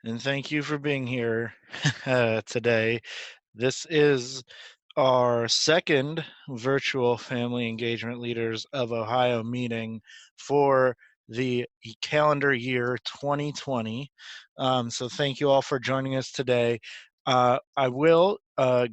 and thank you for being here today. This is our second virtual Family Engagement Leaders of Ohio meeting for the calendar year 2020. So thank you all for joining us today. I will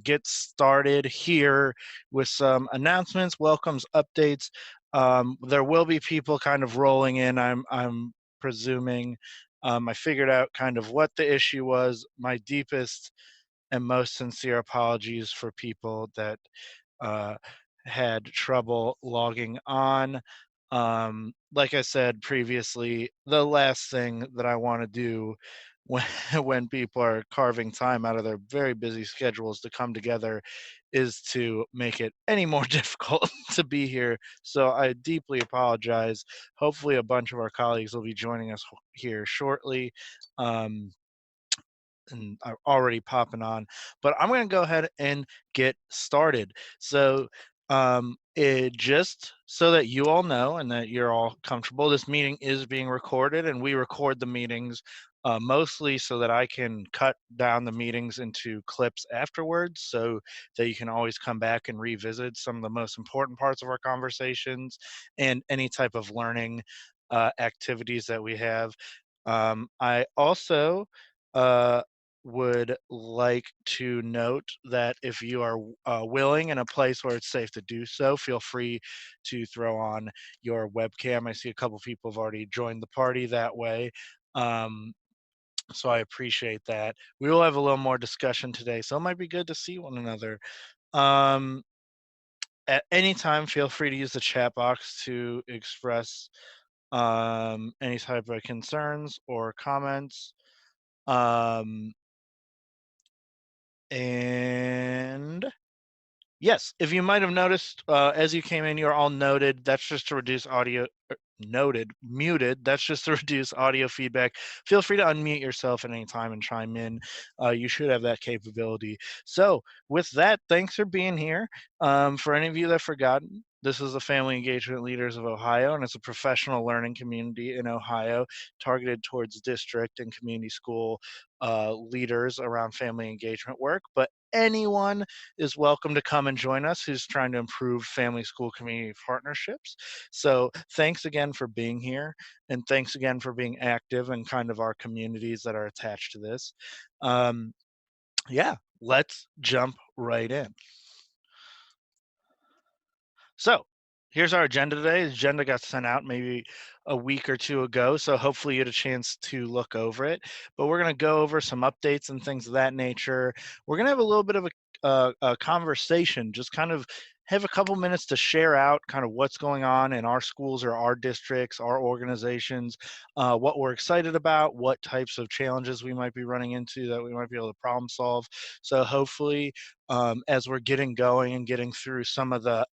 get started here with some announcements, welcomes, updates. There will be people kind of rolling in. I'm presuming. I figured out kind of what the issue was. My deepest and most sincere apologies for people that uh, had trouble logging on. Like I said previously, the last thing that I want to do when when people are carving time out of their very busy schedules to come together is to make it any more difficult to be here. So I deeply apologize. Hopefully, a bunch of our colleagues will be joining us here shortly. Um, and are already popping on, but I'm going to go ahead and get started. So, just so that you all know and that you're all comfortable, this meeting is being recorded, and we record the meetings mostly so that I can cut down the meetings into clips afterwards, so that you can always come back and revisit some of the most important parts of our conversations and any type of learning activities that we have. I also uh, would like to note that if you are willing in a place where it's safe to do so, feel free to throw on your webcam. I see a couple people have already joined the party that way. Um, so I appreciate that. We will have a little more discussion today, so it might be good to see one another. Um, at any time, feel free to use the chat box to express any type of concerns or comments. Um, and Yes, if you might have noticed, as you came in, you're all noted. That's just to reduce audio, noted, muted. That's just to reduce audio feedback. Feel free to unmute yourself at any time and chime in. You should have that capability. So, with that, thanks for being here. For any of you that have forgotten, this is the Family Engagement Leaders of Ohio, and it's a professional learning community in Ohio targeted towards district and community school leaders around family engagement work. But anyone is welcome to come and join us who's trying to improve family school community partnerships. So thanks again for being here, and thanks again for being active in kind of our communities that are attached to this. Um, yeah, let's jump right in. So here's our agenda today. The agenda got sent out maybe a week or two ago, so hopefully you had a chance to look over it. But we're going to go over some updates and things of that nature. We're going to have a little bit of a conversation, just kind of have a couple minutes to share out kind of what's going on in our schools or our districts, our organizations, what we're excited about, what types of challenges we might be running into that we might be able to problem solve. So hopefully, as we're getting going and getting through some of the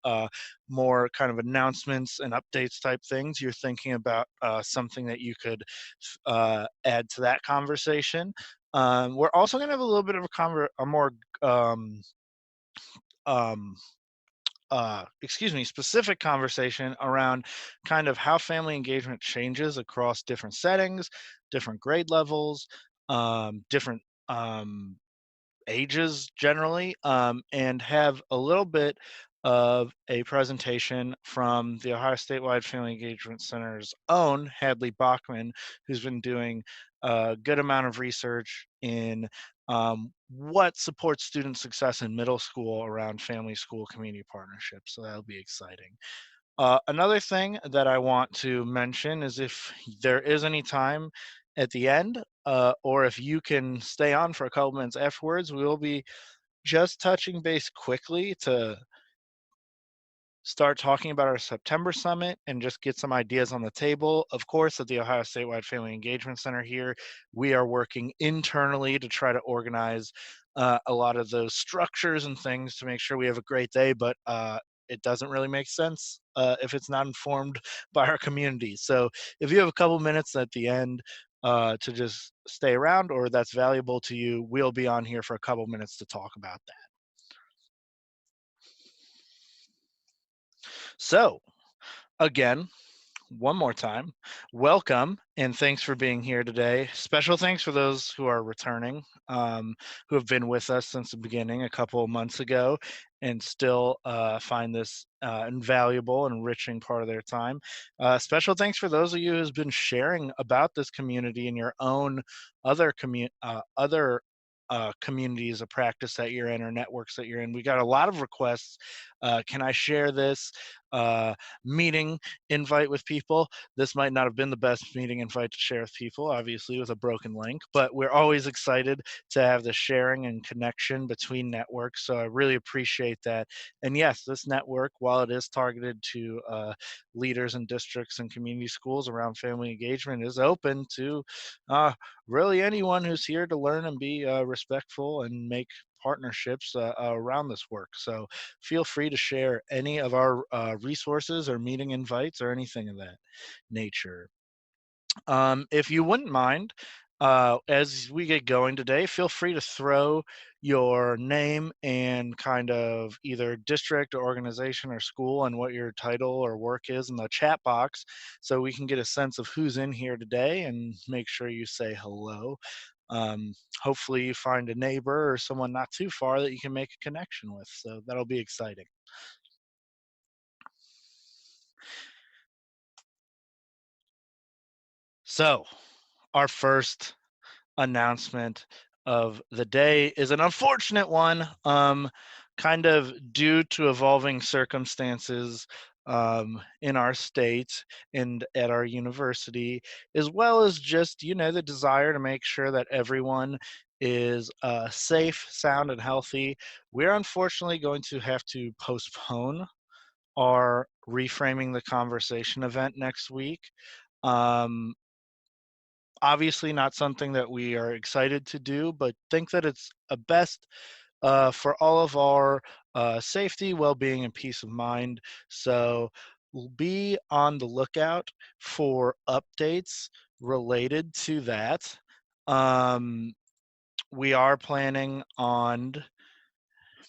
more kind of announcements and updates type things, you're thinking about something that you could add to that conversation. We're also going to have a little bit of a more um, um, specific conversation around kind of how family engagement changes across different settings, different grade levels, different ages generally, and have a little bit of a presentation from the Ohio Statewide Family Engagement Center's own Hadley Bachman, who's been doing a good amount of research in what supports student success in middle school around family school community partnerships. So that'll be exciting. Another thing that I want to mention is if there is any time at the end, or if you can stay on for a couple minutes afterwards, we will be just touching base quickly to start talking about our September summit and just get some ideas on the table. Of course, at the Ohio Statewide Family Engagement Center here, we are working internally to try to organize a lot of those structures and things to make sure we have a great day, but it doesn't really make sense if it's not informed by our community. So if you have a couple minutes at the end to just stay around, or that's valuable to you, we'll be on here for a couple minutes to talk about that. So again, one more time, welcome and thanks for being here today. Special thanks for those who are returning, who have been with us since the beginning a couple of months ago and still find this invaluable and enriching part of their time. Special thanks for those of you who's been sharing about this community in your own other communities of practice that you're in or networks that you're in. We got a lot of requests. Can I share this meeting invite with people? This might not have been the best meeting invite to share with people, obviously, with a broken link, but we're always excited to have the sharing and connection between networks. So I really appreciate that. And yes, this network, while it is targeted to leaders in districts and community schools around family engagement, is open to really anyone who's here to learn and be respectful and make partnerships around this work. So feel free to share any of our resources or meeting invites or anything of that nature. If you wouldn't mind, as we get going today, feel free to throw your name and kind of either district or organization or school and what your title or work is in the chat box so we can get a sense of who's in here today and make sure you say hello. Hopefully you find a neighbor or someone not too far that you can make a connection with. So that'll be exciting. So our first announcement of the day is an unfortunate one, kind of due to evolving circumstances in our state and at our university, as well as just, the desire to make sure that everyone is safe, sound, and healthy. We're unfortunately going to have to postpone our Reframing the Conversation event next week. Um, Obviously not something that we are excited to do, but think that it's a best for all of our safety, well-being, and peace of mind. So be on the lookout for updates related to that. Um, we are planning on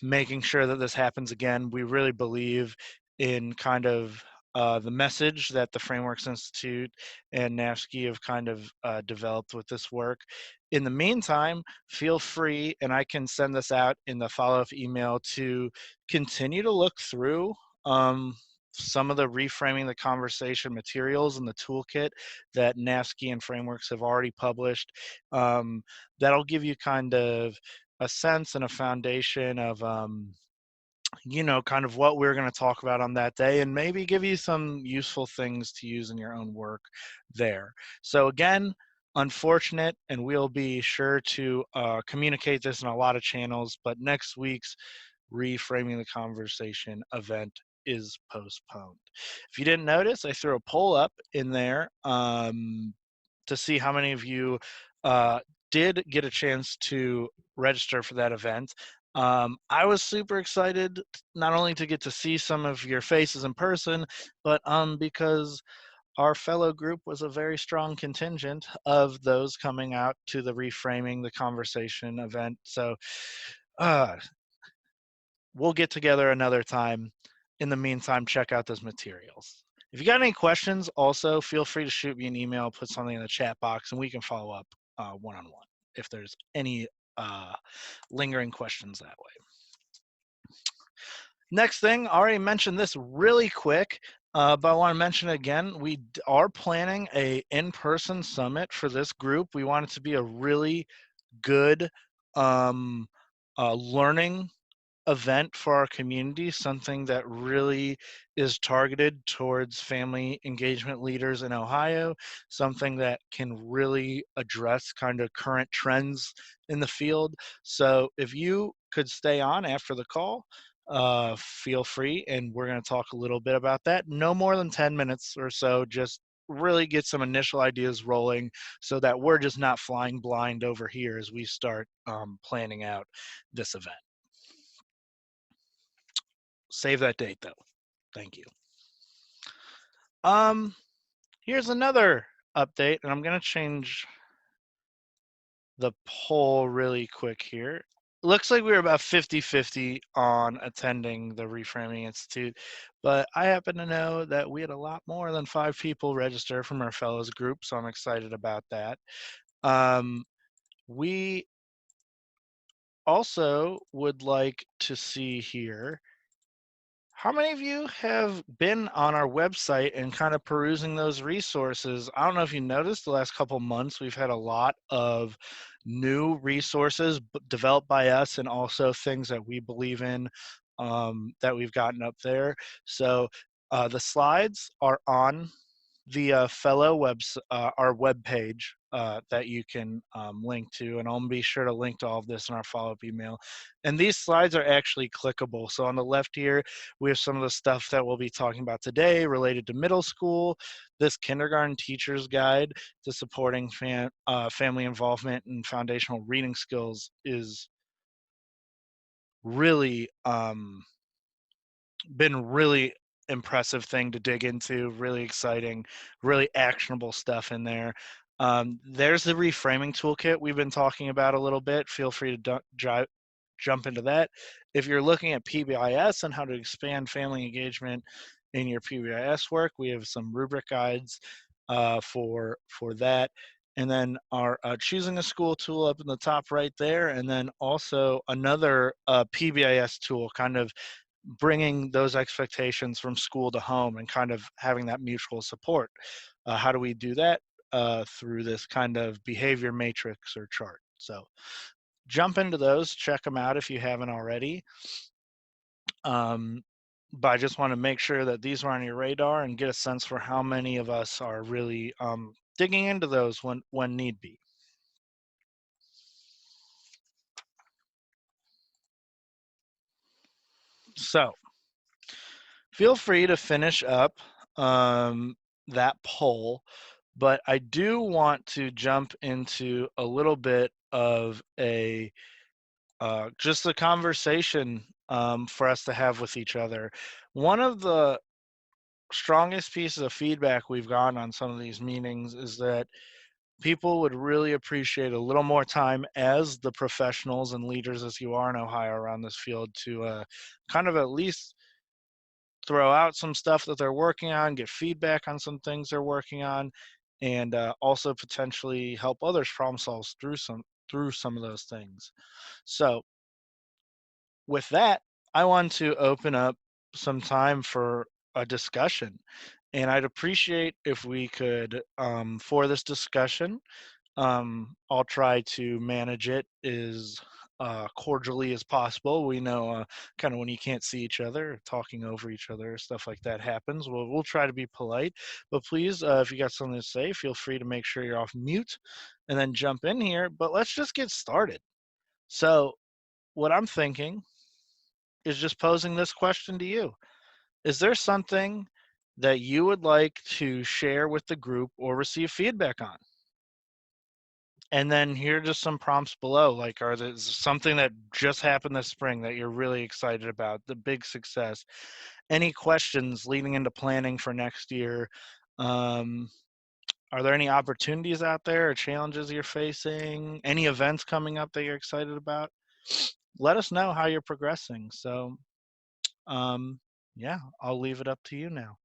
making sure that this happens again. We really believe in kind of the message that the Frameworks Institute and NAFSCI have kind of developed with this work. In the meantime, feel free, and I can send this out in the follow-up email, to continue to look through some of the Reframing the Conversation materials in the toolkit that NAFSCI and Frameworks have already published. That'll give you kind of a sense and a foundation of kind of what we're going to talk about on that day, and maybe give you some useful things to use in your own work there. So again, unfortunate, and we'll be sure to communicate this in a lot of channels, but next week's Reframing the Conversation event is postponed. If you didn't notice, I threw a poll up in there to see how many of you did get a chance to register for that event. I was super excited not only to get to see some of your faces in person, but because our fellow group was a very strong contingent of those coming out to the Reframing the Conversation event. So uh, we'll get together another time. In the meantime, check out those materials. If you got any questions, also feel free to shoot me an email, put something in the chat box, and we can follow up one-on-one if there's any lingering questions that way. Next thing, I already mentioned this really quick, but I want to mention it again. We are planning a in-person summit for this group. We want it to be a really good learning event for our community, something that really is targeted towards family engagement leaders in Ohio, something that can really address kind of current trends in the field. So if you could stay on after the call, feel free, and we're going to talk a little bit about that. No more than 10 minutes or so, just really get some initial ideas rolling so that we're just not flying blind over here as we start planning out this event. Save that date though. Thank you. Here's another update, and I'm gonna change the poll really quick here. looks like we were about 50-50 on attending the Reframing Institute, but I happen to know that we had a lot more than 5 people register from our fellows group, so I'm excited about that. Um, we also would like to see here, how many of you have been on our website and kind of perusing those resources? I don't know if you noticed the last couple months, we've had a lot of new resources developed by us and also things that we believe in that we've gotten up there. So the slides are on the fellow our web page that you can link to, and I'll be sure to link to all of this in our follow-up email. And these slides are actually clickable. So on the left here, we have some of the stuff that we'll be talking about today related to middle school. This kindergarten teacher's guide to supporting family involvement and foundational reading skills is really been really impressive thing to dig into, really exciting, really actionable stuff in there. There's the reframing toolkit we've been talking about a little bit. Feel free to jump into that. If you're looking at PBIS and how to expand family engagement in your PBIS work, we have some rubric guides for that. And then our choosing a school tool up in the top right there, and then also another PBIS tool, kind of bringing those expectations from school to home and kind of having that mutual support. How do we do that? Through this kind of behavior matrix or chart. So jump into those, check them out if you haven't already. But I just want to make sure that these are on your radar and get a sense for how many of us are really digging into those when need be. So feel free to finish up that poll, but I do want to jump into a little bit of a just a conversation for us to have with each other. One of the strongest pieces of feedback we've gotten on some of these meetings is that people would really appreciate a little more time as the professionals and leaders as you are in Ohio around this field to kind of at least throw out some stuff that they're working on, get feedback on some things they're working on, and also potentially help others problem solve through some of those things. So with that, I want to open up some time for a discussion. And I'd appreciate if we could, for this discussion, I'll try to manage it as cordially as possible. We know kind of when you can't see each other, talking over each other, stuff like that happens. We'll try to be polite, but please, if you got something to say, feel free to make sure you're off mute and then jump in here. But let's just get started. So, what I'm thinking is just posing this question to you. Is there something that you would like to share with the group or receive feedback on? And then here are just some prompts below. Like, are there something that just happened this spring that you're really excited about, the big success? Any questions leading into planning for next year? Um, are there any opportunities out there or challenges you're facing? Any events coming up that you're excited about? Let us know how you're progressing. So, yeah, I'll leave it up to you now.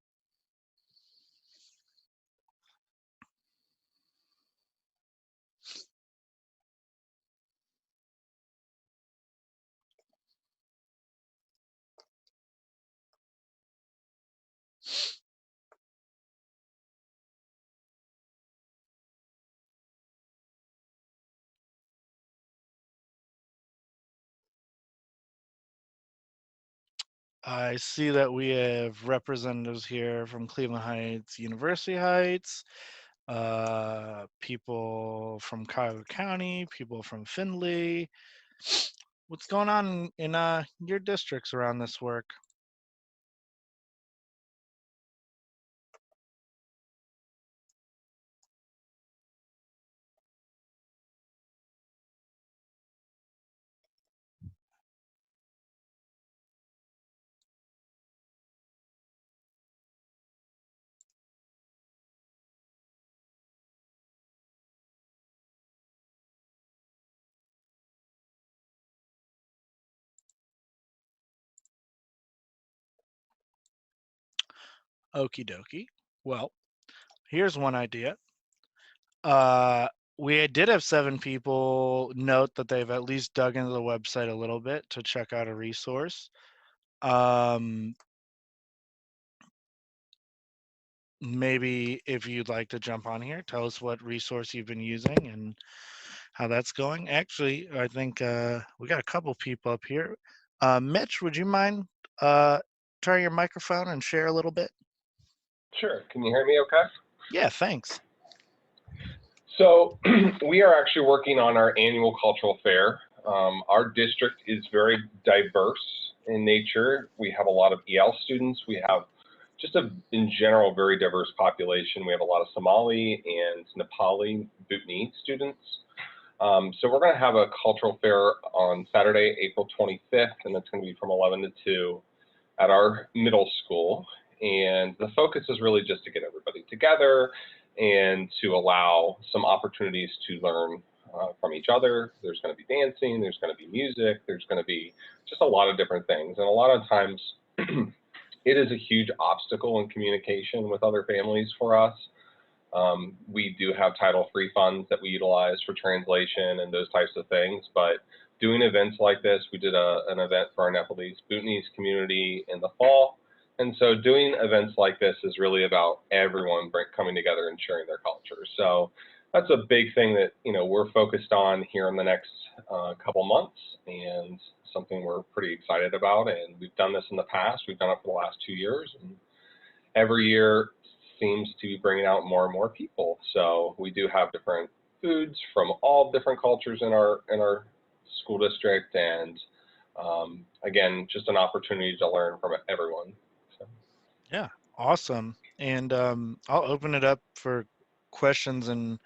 I see that we have representatives here from Cleveland Heights, University Heights, people from Cuyahoga County, people from Findlay. What's going on in your districts around this work? Okie dokie. Well, here's one idea. Uh, we did have 7 people note that they've at least dug into the website a little bit to check out a resource. Um, maybe if you'd like to jump on here, tell us what resource you've been using and how that's going. Actually, I think we got a couple people up here. Mitch, would you mind turning your microphone and share a little bit? Sure. Can you hear me okay? Yeah, thanks. So we are actually working on our annual cultural fair. Our district is very diverse in nature. We have a lot of EL students. We have just in general, very diverse population. We have a lot of Somali and Nepali Bhutanese students. So we're going to have a cultural fair on Saturday, April 25th, and it's going to be from 11 to 2 at our middle school. And the focus is really just to get everybody together and to allow some opportunities to learn from each other. There's going to be dancing, there's going to be music, there's going to be just a lot of different things. And a lot of times it is a huge obstacle in communication with other families for us. We do have Title III funds that we utilize for translation and those types of things, but doing events like this, we did an event for our Nepalese Bhutanese community in the fall. And so doing events like this is really about everyone coming together and sharing their culture. So that's a big thing that, we're focused on here in the next couple months, and something we're pretty excited about. And we've done this in the past. We've done it for the last 2 years, and every year seems to be bringing out more and more people. So we do have different foods from all different cultures in our school district, and again, just an opportunity to learn from everyone. So. Yeah, awesome. And I'll open it up for questions and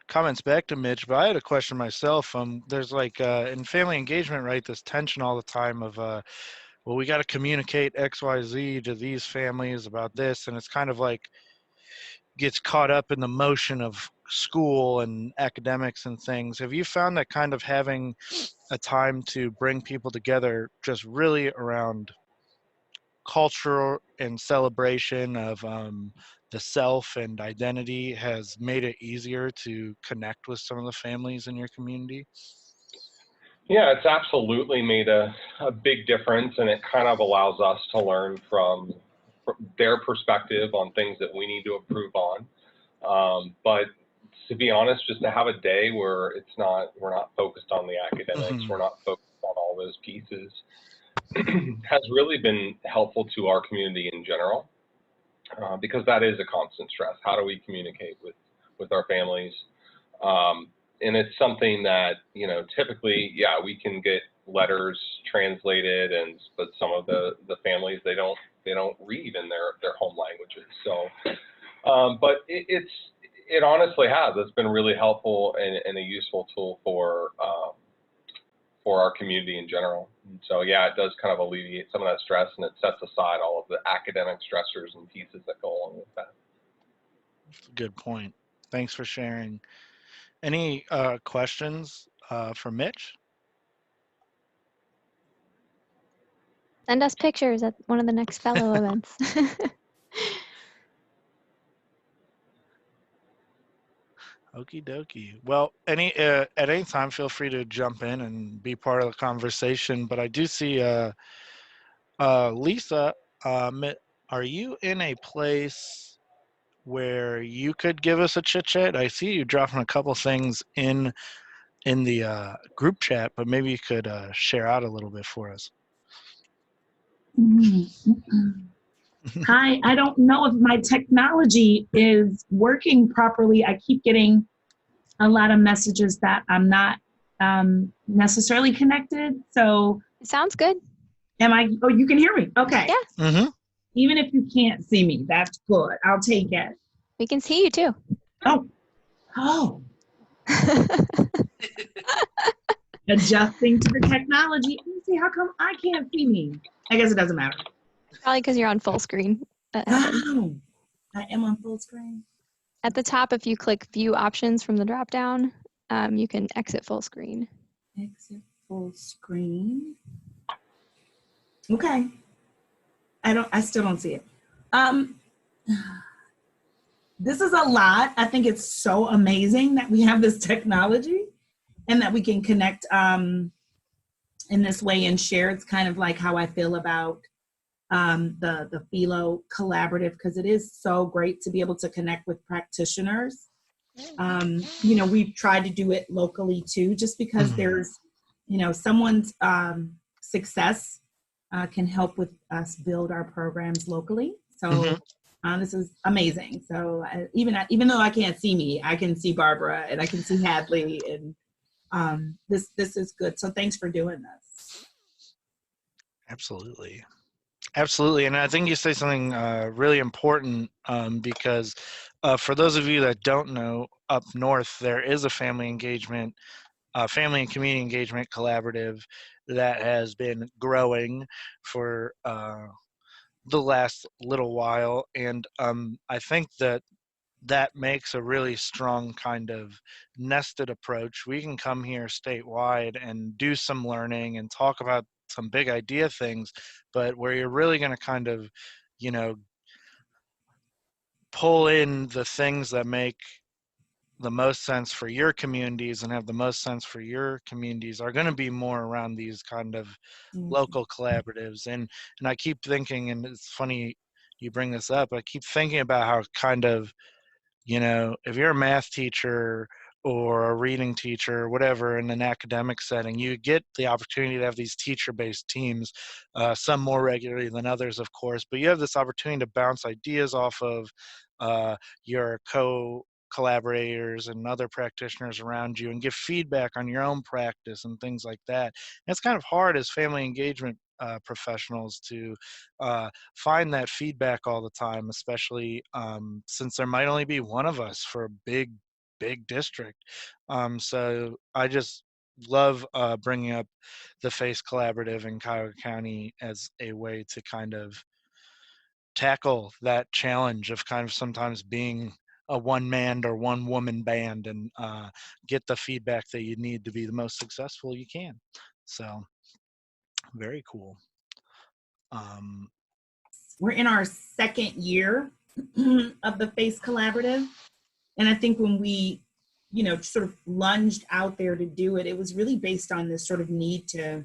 comments back to Mitch, but I had a question myself. There's like in family engagement, right, this tension all the time of well, we got to communicate XYZ to these families about this, and it's kind of like gets caught up in the motion of school and academics and things. Have you found that kind of having a time to bring people together just really around culture and celebration of the self and identity has made it easier to connect with some of the families in your community? Yeah, it's absolutely made a big difference, and it kind of allows us to learn from their perspective on things that we need to improve on. But to be honest, just to have a day where we're not focused on the academics, Hmm. we're not focused on all those pieces, has really been helpful to our community in general, because that is a constant stress. How do we communicate with our families? And it's something that, typically, yeah, we can get letters translated, but some of the families, they don't read in their home languages. So, but it honestly has. It's been really helpful and a useful tool for our community in general. And so, yeah, it does kind of alleviate some of that stress, and it sets aside all of the academic stressors and pieces that go along with that. That's a good point. Thanks for sharing. Any questions for Mitch? Send us pictures at one of the next fellow events. Okie dokie. Well, at any time, feel free to jump in and be part of the conversation. But I do see Lisa. Are you in a place where you could give us a chit chat? I see you dropping a couple things in the group chat, but maybe you could share out a little bit for us. Hi, I don't know if my technology is working properly. I keep getting a lot of messages that I'm not necessarily connected. So It sounds good. oh, you can hear me? Okay. Yeah. Mm-hmm. Even if you can't see me, that's good. I'll take it. We can see you too. Oh. Adjusting to the technology. Let me see, how come I can't see me? I guess it doesn't matter. Probably because you're on full screen. Oh, I am on full screen. At the top, if you click View Options from the drop-down, you can exit full screen. Exit full screen. Okay. I still don't see it. This is a lot. I think it's so amazing that we have this technology and that we can connect in this way and share. It's kind of like how I feel about the Philo collaborative, because it is so great to be able to connect with practitioners. We've tried to do it locally too, just because there's, someone's success can help with us build our programs locally. So this is amazing. So even though I can't see me, I can see Barbara and I can see Hadley, and this is good. So thanks for doing this. Absolutely. Absolutely. And I think you say something really important, because for those of you that don't know, up north, there is a family and community engagement collaborative that has been growing for the last little while. And I think that makes a really strong kind of nested approach. We can come here statewide and do some learning and talk about some big idea things, but where you're really going to kind of, pull in the things that make the most sense for your communities and have the most sense for your communities are going to be more around these kind of local collaboratives. And I keep thinking, and it's funny you bring this up, I keep thinking about how kind of, if you're a math teacher or a reading teacher or whatever in an academic setting, you get the opportunity to have these teacher-based teams, some more regularly than others, of course, but you have this opportunity to bounce ideas off of your collaborators and other practitioners around you and give feedback on your own practice and things like that. And it's kind of hard as family engagement professionals to find that feedback all the time, especially since there might only be one of us for a big district. So I just love bringing up the FACE Collaborative in Cuyahoga County as a way to kind of tackle that challenge of kind of sometimes being a one-man or one-woman band and get the feedback that you need to be the most successful you can. So very cool. We're in our second year of the FACE Collaborative. And I think when we, sort of lunged out there to do it, it was really based on this sort of need to,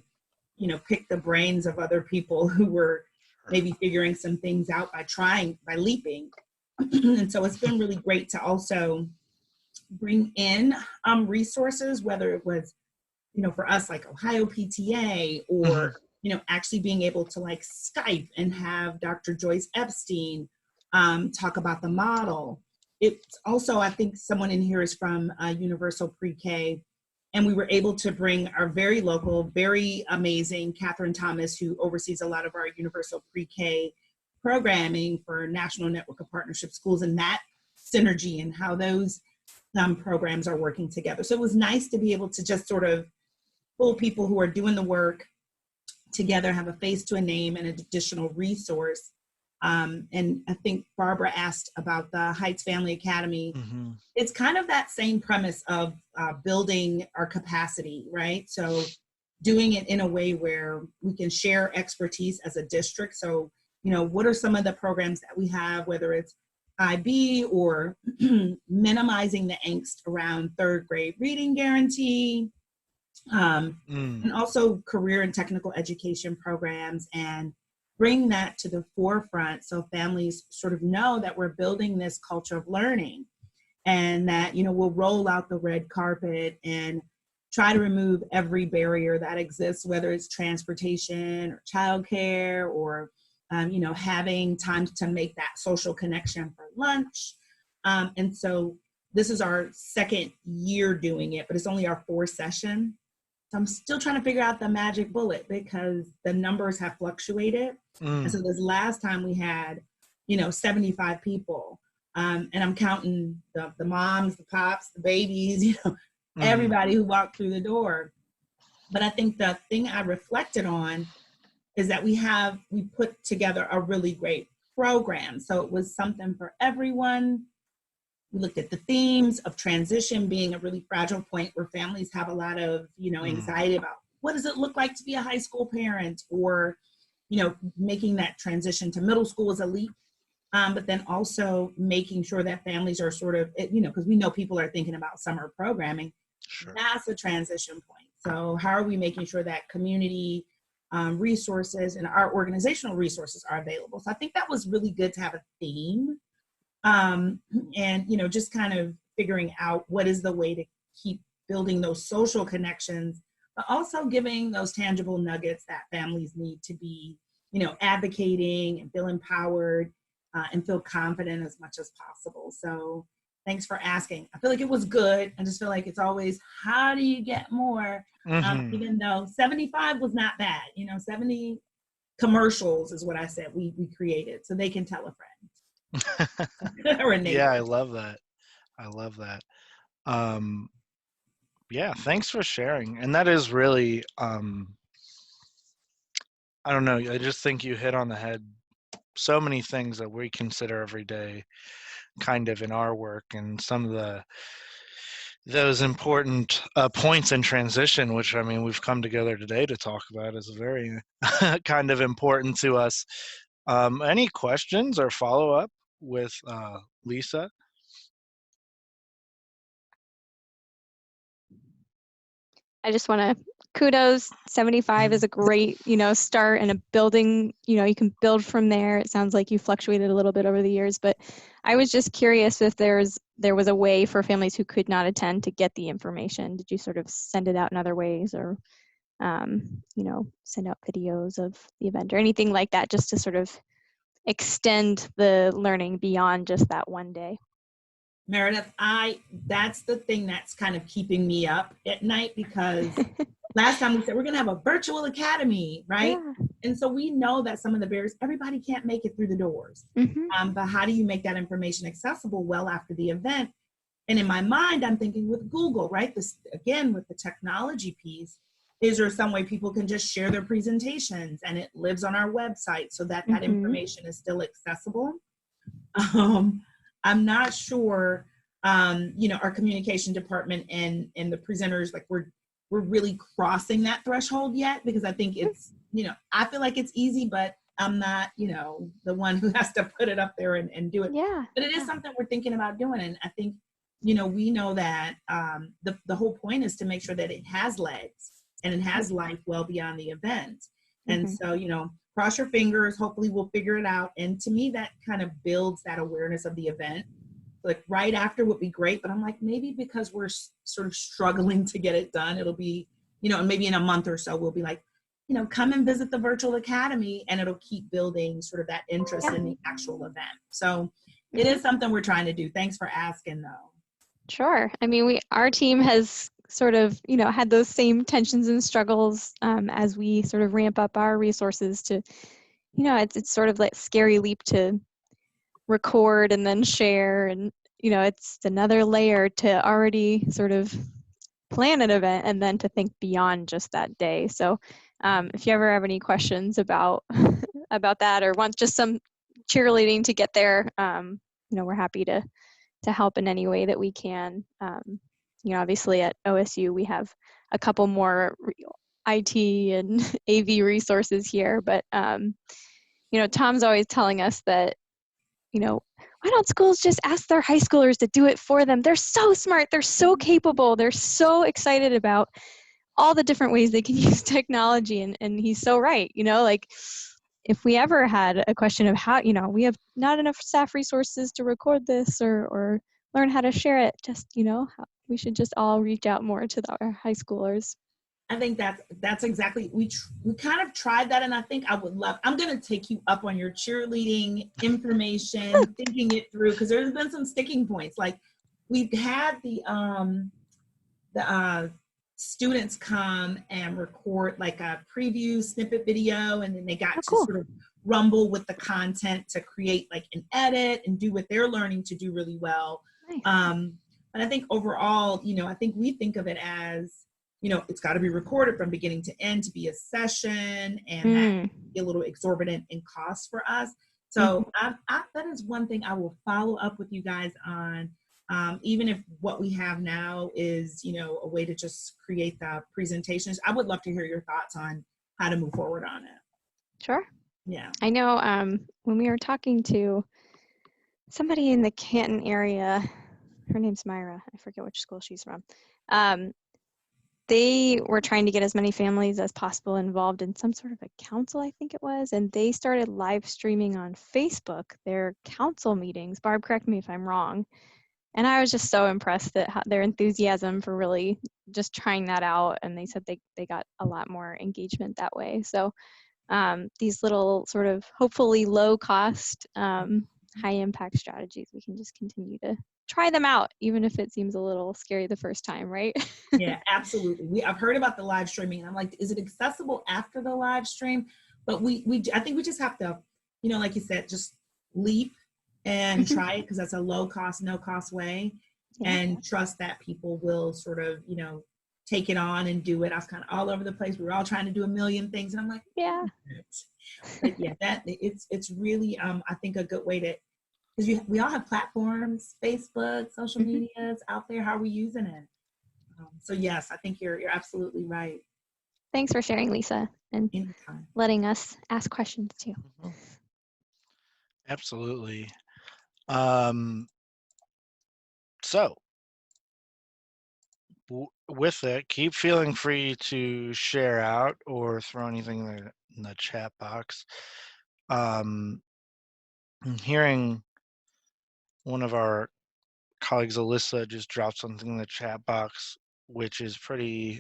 pick the brains of other people who were maybe figuring some things out by leaping. And so it's been really great to also bring in resources, whether it was, for us, like Ohio PTA, or, actually being able to like Skype and have Dr. Joyce Epstein talk about the model. It's also, I think someone in here is from Universal Pre-K, and we were able to bring our very local, very amazing Catherine Thomas, who oversees a lot of our Universal Pre-K programming for National Network of Partnership Schools, and that synergy and how those programs are working together. So it was nice to be able to just sort of pull people who are doing the work together, have a face to a name and an additional resource. And I think Barbara asked about the Heights Family Academy. It's kind of that same premise of building our capacity, right? So doing it in a way where we can share expertise as a district. So, what are some of the programs that we have, whether it's IB or minimizing the angst around third grade reading guarantee, and also career and technical education programs, and bring that to the forefront so families sort of know that we're building this culture of learning, and that, we'll roll out the red carpet and try to remove every barrier that exists, whether it's transportation or childcare or, having time to make that social connection for lunch. And so this is our second year doing it, but it's only our fourth session. So I'm still trying to figure out the magic bullet because the numbers have fluctuated. And so this last time we had, 75 people. And I'm counting the moms, the pops, the babies, everybody who walked through the door. But I think the thing I reflected on is that we put together a really great program. So it was something for everyone. We looked at the themes of transition being a really fragile point where families have a lot of, anxiety about what does it look like to be a high school parent, or, making that transition to middle school is a leap. but then also making sure that families are sort of, because we know people are thinking about summer programming. Sure. That's a transition point. So how are we making sure that community resources and our organizational resources are available? So I think that was really good to have a theme, and just kind of figuring out what is the way to keep building those social connections, but also giving those tangible nuggets that families need to be, advocating and feel empowered and feel confident as much as possible. So thanks for asking. I feel like it was good. I just feel like it's always, how do you get more? Even though 75 was not bad, 70 commercials is what I said we created, so they can tell a friend. Or a neighbor. Yeah, I love that. I love that. Yeah, thanks for sharing. And that is really, I don't know, I just think you hit on the head so many things that we consider every day kind of in our work, and some of those important points in transition, which I mean we've come together today to talk about, is very kind of important to us. Any questions or follow-up with Lisa? I just want to kudos. 75 is a great, start and a building, you can build from there. It sounds like you fluctuated a little bit over the years, but I was just curious if there was a way for families who could not attend to get the information. Did you sort of send it out in other ways, or, send out videos of the event or anything like that, just to sort of extend the learning beyond just that one day? Meredith, that's the thing that's kind of keeping me up at night, because last time we said we're going to have a virtual academy, right? Yeah. And so we know that some of the barriers, everybody can't make it through the doors. But how do you make that information accessible well after the event? And in my mind, I'm thinking with Google, right? This, again, with the technology piece, is there some way people can just share their presentations and it lives on our website so that that information is still accessible? I'm not sure, our communication department and the presenters, like we're really crossing that threshold yet, because I think it's, I feel like it's easy, but I'm not, the one who has to put it up there and do it. Yeah. But it is something we're thinking about doing. And I think, we know that the whole point is to make sure that it has legs and it has life well beyond the event. And so, cross your fingers, hopefully we'll figure it out. And to me, that kind of builds that awareness of the event. Like right after would be great, but I'm like, maybe because we're sort of struggling to get it done, it'll be, and maybe in a month or so, we'll be like, come and visit the virtual academy, and it'll keep building sort of that interest in the actual event. So it is something we're trying to do. Thanks for asking though. Sure. I mean, our team has sort of, had those same tensions and struggles as we sort of ramp up our resources to, it's sort of like scary leap to record and then share, and, it's another layer to already sort of plan an event and then to think beyond just that day. So if you ever have any questions about that, or want just some cheerleading to get there, we're happy to help in any way that we can. Obviously at OSU, we have a couple more IT and AV resources here, but, Tom's always telling us that, why don't schools just ask their high schoolers to do it for them? They're so smart. They're so capable. They're so excited about all the different ways they can use technology. And he's so right. Like if we ever had a question of how, we have not enough staff resources to record this or learn how to share it, just, we should just all reach out more to our high schoolers. I think that's exactly, we kind of tried that, and I think I'm going to take you up on your cheerleading information, thinking it through, because there's been some sticking points. Like we've had the students come and record like a preview snippet video, and then they got to sort of rumble with the content to create like an edit and do what they're learning to do really well. Nice. But I think overall, I think we think of it as, it's got to be recorded from beginning to end to be a session, and that can be a little exorbitant in cost for us. So that is one thing I will follow up with you guys on, even if what we have now is, a way to just create the presentations. I would love to hear your thoughts on how to move forward on it. Sure. Yeah. I know when we were talking to somebody in the Canton area, her name's Myra, I forget which school she's from. They were trying to get as many families as possible involved in some sort of a council, I think it was, and they started live streaming on Facebook their council meetings. Barb, correct me if I'm wrong. And I was just so impressed at their enthusiasm for really just trying that out. And they said they got a lot more engagement that way. So these little sort of hopefully low cost, high impact strategies, we can just continue to try them out, even if it seems a little scary the first time, right? Yeah, absolutely. I've heard about the live streaming, and I'm like, is it accessible after the live stream? But I think we just have to, like you said, just leap and try it, because that's a low cost, no cost way, and trust that people will sort of, take it on and do it. I was kind of all over the place. We were all trying to do a million things, and I'm like, yeah. But yeah, it's really, I think, a good way to, because we all have platforms, Facebook, social medias out there. How are we using it? So yes, I think you're absolutely right. Thanks for sharing, Lisa, and Anytime. letting us ask questions too. Absolutely. So with it, keep feeling free to share out or throw anything in the chat box. I'm hearing one of our colleagues, Alyssa, just dropped something in the chat box, which is pretty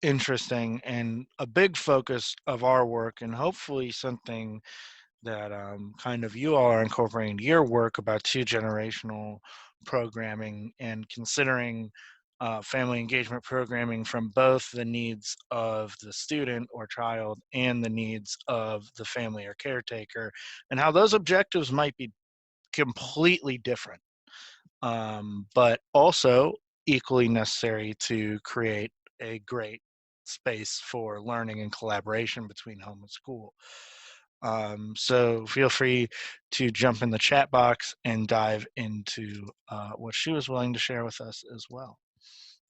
interesting and a big focus of our work, and hopefully something that kind of you all are incorporating into your work about 2-generational programming and considering family engagement programming from both the needs of the student or child and the needs of the family or caretaker, and how those objectives might be completely different, but also equally necessary to create a great space for learning and collaboration between home and school. So feel free to jump in the chat box and dive into what she was willing to share with us as well.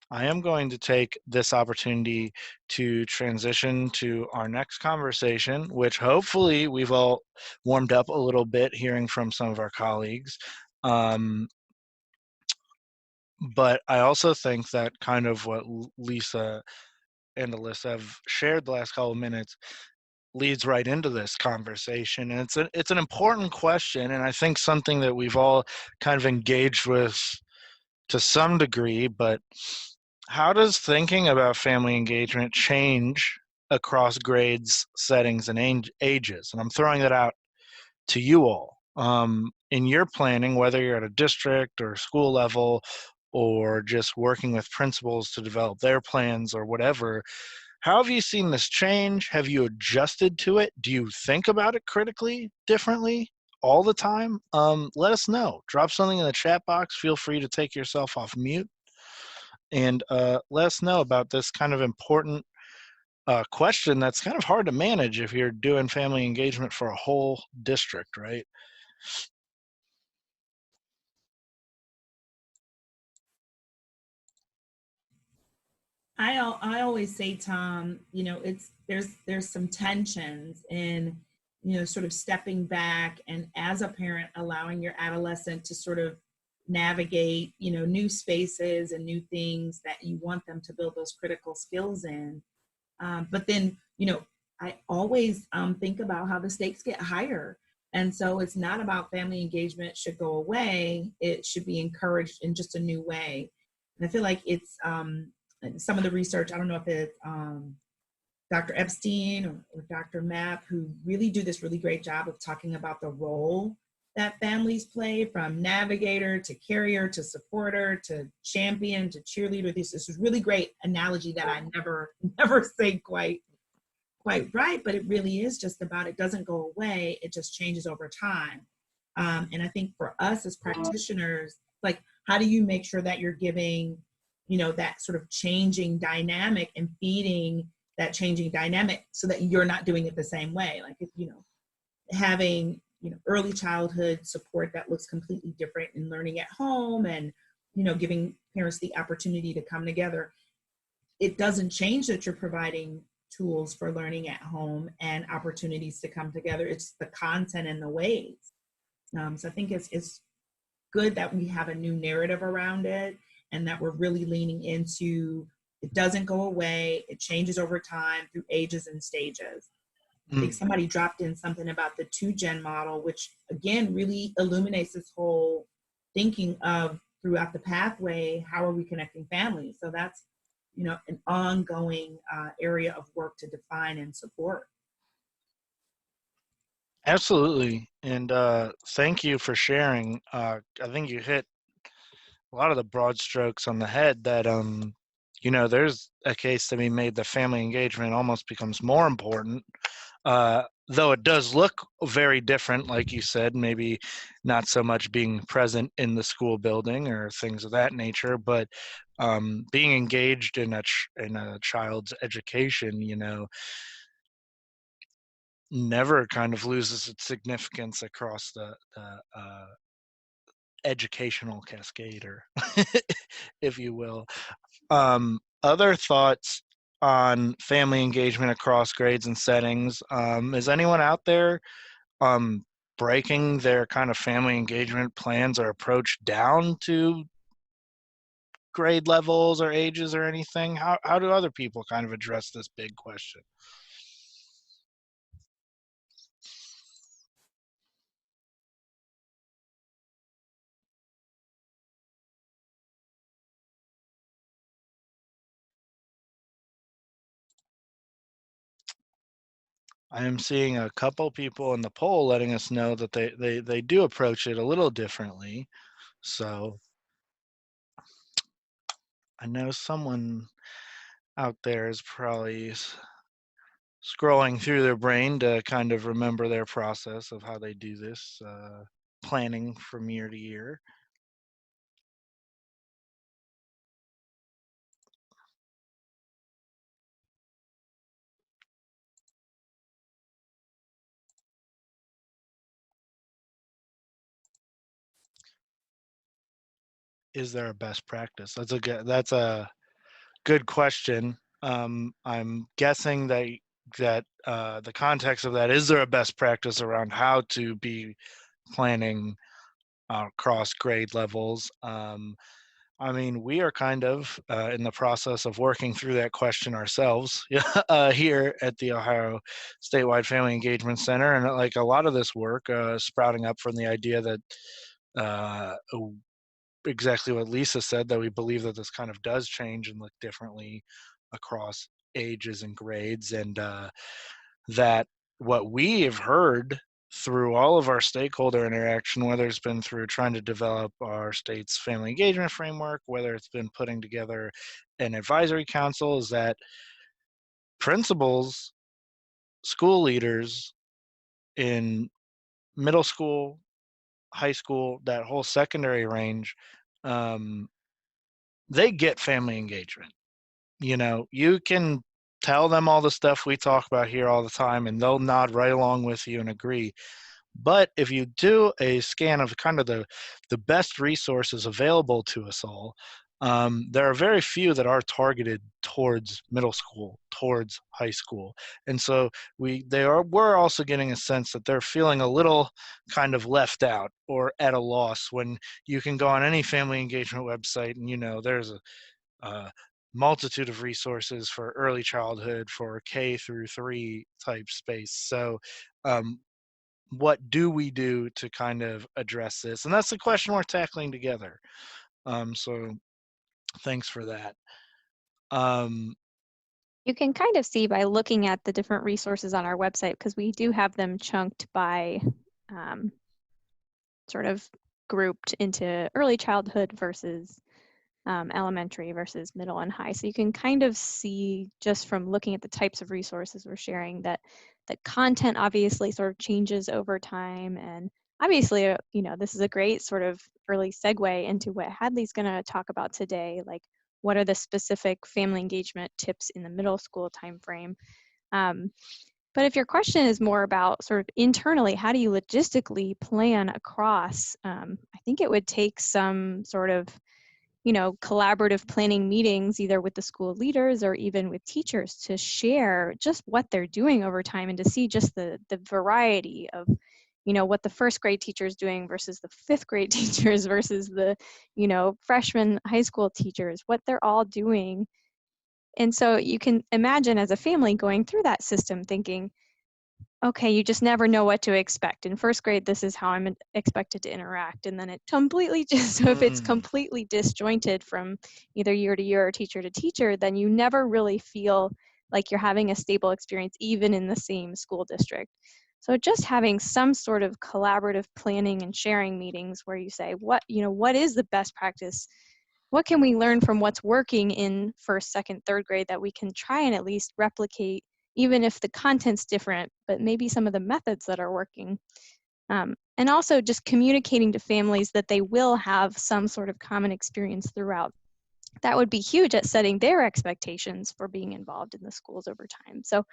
I am going to take this opportunity to transition to our next conversation, which hopefully we've all warmed up a little bit hearing from some of our colleagues. But I also think that kind of what Lisa and Alyssa have shared the last couple of minutes leads right into this conversation. And it's an important question, and I think something that we've all kind of engaged with to some degree, but how does thinking about family engagement change across grades, settings, and ages? And I'm throwing that out to you all. In your planning, whether you're at a district or school level, or just working with principals to develop their plans or whatever, how have you seen this change? Have you adjusted to it? Do you think about it critically differently all the time? Let us know. Drop something in the chat box. Feel free to take yourself off mute and let us know about this kind of important question that's kind of hard to manage if you're doing family engagement for a whole district, right? I always say, Tom, there's some tensions in, sort of stepping back, and as a parent, allowing your adolescent to sort of navigate, new spaces and new things that you want them to build those critical skills in. But then, I always think about how the stakes get higher. And so it's not about family engagement should go away. It should be encouraged in just a new way. And I feel like it's some of the research, I don't know if it's Dr. Epstein or Dr. Mapp, who really do this really great job of talking about the role that families play, from navigator to carrier to supporter to champion to cheerleader. This is really great analogy that I never say quite right, but it really is just about, it doesn't go away, it just changes over time. And I think for us as practitioners, like, how do you make sure that you're giving, that sort of changing dynamic and feeding that changing dynamic so that you're not doing it the same way? Like, if, having, early childhood support that looks completely different in learning at home, and, giving parents the opportunity to come together. It doesn't change that you're providing tools for learning at home and opportunities to come together. It's the content and the ways. So I think it's good that we have a new narrative around it and that we're really leaning into it doesn't go away, it changes over time through ages and stages. I think somebody dropped in something about the 2-gen model, which again really illuminates this whole thinking of throughout the pathway, how are we connecting families? So that's, you know, an ongoing area of work to define and support. Absolutely. And thank you for sharing. I think you hit a lot of the broad strokes on the head that, you know, there's a case to be made that family engagement almost becomes more important, though it does look very different, like you said, maybe not so much being present in the school building or things of that nature, but being engaged in a child's education, you know, never kind of loses its significance across the educational cascade, or if you will. Other thoughts on family engagement across grades and settings? Is anyone out there breaking their kind of family engagement plans or approach down to grade levels or ages or anything? How do other people kind of address this big question? I am seeing a couple people in the poll letting us know that they do approach it a little differently. So I know someone out there is probably scrolling through their brain to kind of remember their process of how they do this, planning from year to year. Is there a best practice? That's a good question. I'm guessing that the context of that, is there a best practice around how to be planning across grade levels? I mean, we are kind of in the process of working through that question ourselves here at the Ohio Statewide Family Engagement Center. And like a lot of this work sprouting up from the idea that exactly what Lisa said, that we believe that this kind of does change and look differently across ages and grades, and that what we have heard through all of our stakeholder interaction, whether it's been through trying to develop our state's family engagement framework, whether it's been putting together an advisory council, is that principals, school leaders in middle school, high school, that whole secondary range, they get family engagement. You know, you can tell them all the stuff we talk about here all the time, and they'll nod right along with you and agree. But if you do a scan of kind of the best resources available to us all, there are very few that are targeted towards middle school, towards high school. And so we're also getting a sense that they're feeling a little kind of left out or at a loss when you can go on any family engagement website and, you know, there's a multitude of resources for early childhood, for K through 3 type space. So what do we do to kind of address this? And that's the question we're tackling together. So thanks for that. You can kind of see by looking at the different resources on our website, because we do have them chunked by sort of grouped into early childhood versus elementary versus middle and high. So you can kind of see just from looking at the types of resources we're sharing that the content obviously sort of changes over time. And obviously, you know, this is a great sort of early segue into what Hadley's going to talk about today, like what are the specific family engagement tips in the middle school timeframe. But if your question is more about sort of internally, how do you logistically plan across, I think it would take some sort of, you know, collaborative planning meetings, either with the school leaders or even with teachers, to share just what they're doing over time and to see just the variety of, what the first grade teacher is doing versus the fifth grade teachers versus the, freshman high school teachers, what they're all doing. And so you can imagine as a family going through that system thinking, okay, you just never know what to expect. In first grade, this is how I'm expected to interact. And then it completely just, so if it's completely disjointed from either year to year or teacher to teacher, then you never really feel like you're having a stable experience, even in the same school district. So just having some sort of collaborative planning and sharing meetings where you say, what is the best practice? What can we learn from what's working in first, second, third grade that we can try and at least replicate, even if the content's different, but maybe some of the methods that are working. And also just communicating to families that they will have some sort of common experience throughout. That would be huge at setting their expectations for being involved in the schools over time. So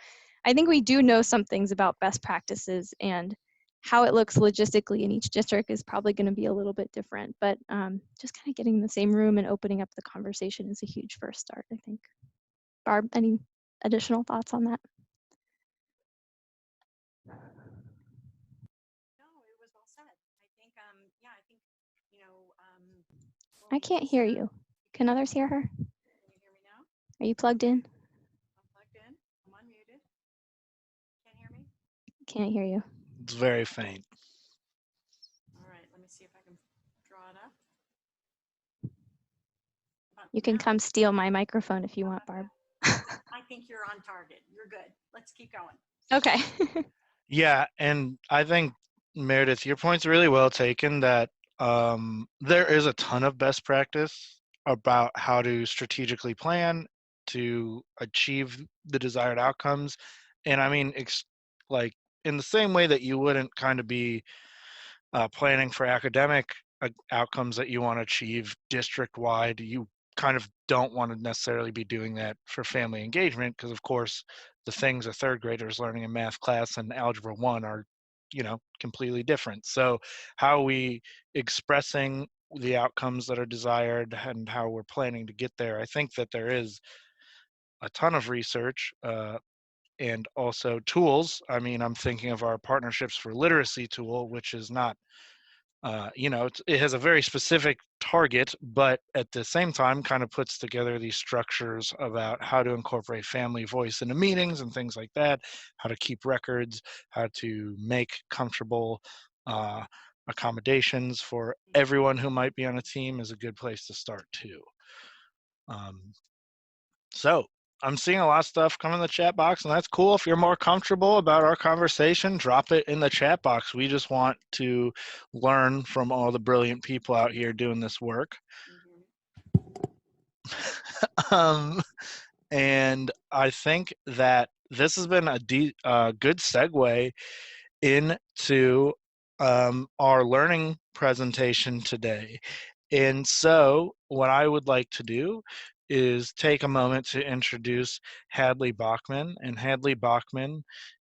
I think we do know some things about best practices, and how it looks logistically in each district is probably going to be a little bit different, but just kind of getting in the same room and opening up the conversation is a huge first start, I think. Barb, any additional thoughts on that? No, it was well said. I think, I can't hear you. Can others hear her? Can you hear me now? Are you plugged in? I'm plugged in. I'm unmuted. Can't hear me? Can't hear you. It's very faint. All right, let me see if I can draw it up. You can come steal my microphone if you want, Barb. I think you're on target. You're good. Let's keep going. Okay. Yeah, and I think, Meredith, your point's really well taken, that there is a ton of best practice about how to strategically plan to achieve the desired outcomes. And I mean, like in the same way that you wouldn't kind of be planning for academic outcomes that you want to achieve district-wide, you kind of don't want to necessarily be doing that for family engagement, because of course the things a third grader's learning in math class and algebra 1 are completely different. So how are we expressing the outcomes that are desired and how we're planning to get there? I think that there is a ton of research and also tools. I mean, I'm thinking of our Partnerships for Literacy tool, which is not it has a very specific target, but at the same time kind of puts together these structures about how to incorporate family voice into meetings and things like that, how to keep records, how to make comfortable accommodations for everyone who might be on a team is a good place to start too. So I'm seeing a lot of stuff come in the chat box, and that's cool. If you're more comfortable about our conversation, drop it in the chat box. We just want to learn from all the brilliant people out here doing this work. And I think that this has been a good segue into our learning presentation today. And so what I would like to do is take a moment to introduce Hadley Bachman. And Hadley Bachman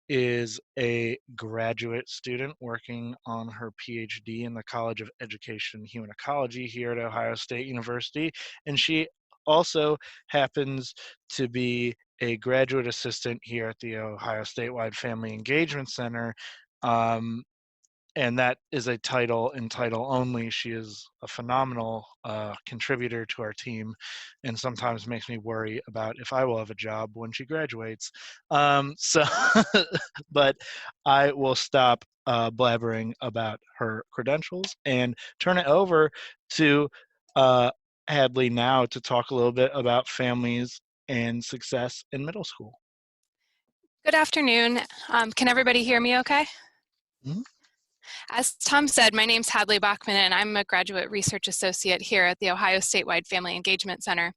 is a graduate student working on her PhD in the College of Education and Human Ecology here at Ohio State University. And she also happens to be a graduate assistant here at the Ohio Statewide Family Engagement Center. And that is a title and title only. She is a phenomenal contributor to our team, and sometimes makes me worry about if I will have a job when she graduates. But I will stop blabbering about her credentials and turn it over to Hadley now to talk a little bit about families and success in middle school. Good afternoon. Can everybody hear me okay? Mm-hmm. As Tom said, my name's Hadley Bachman, and I'm a graduate research associate here at the Ohio Statewide Family Engagement Center.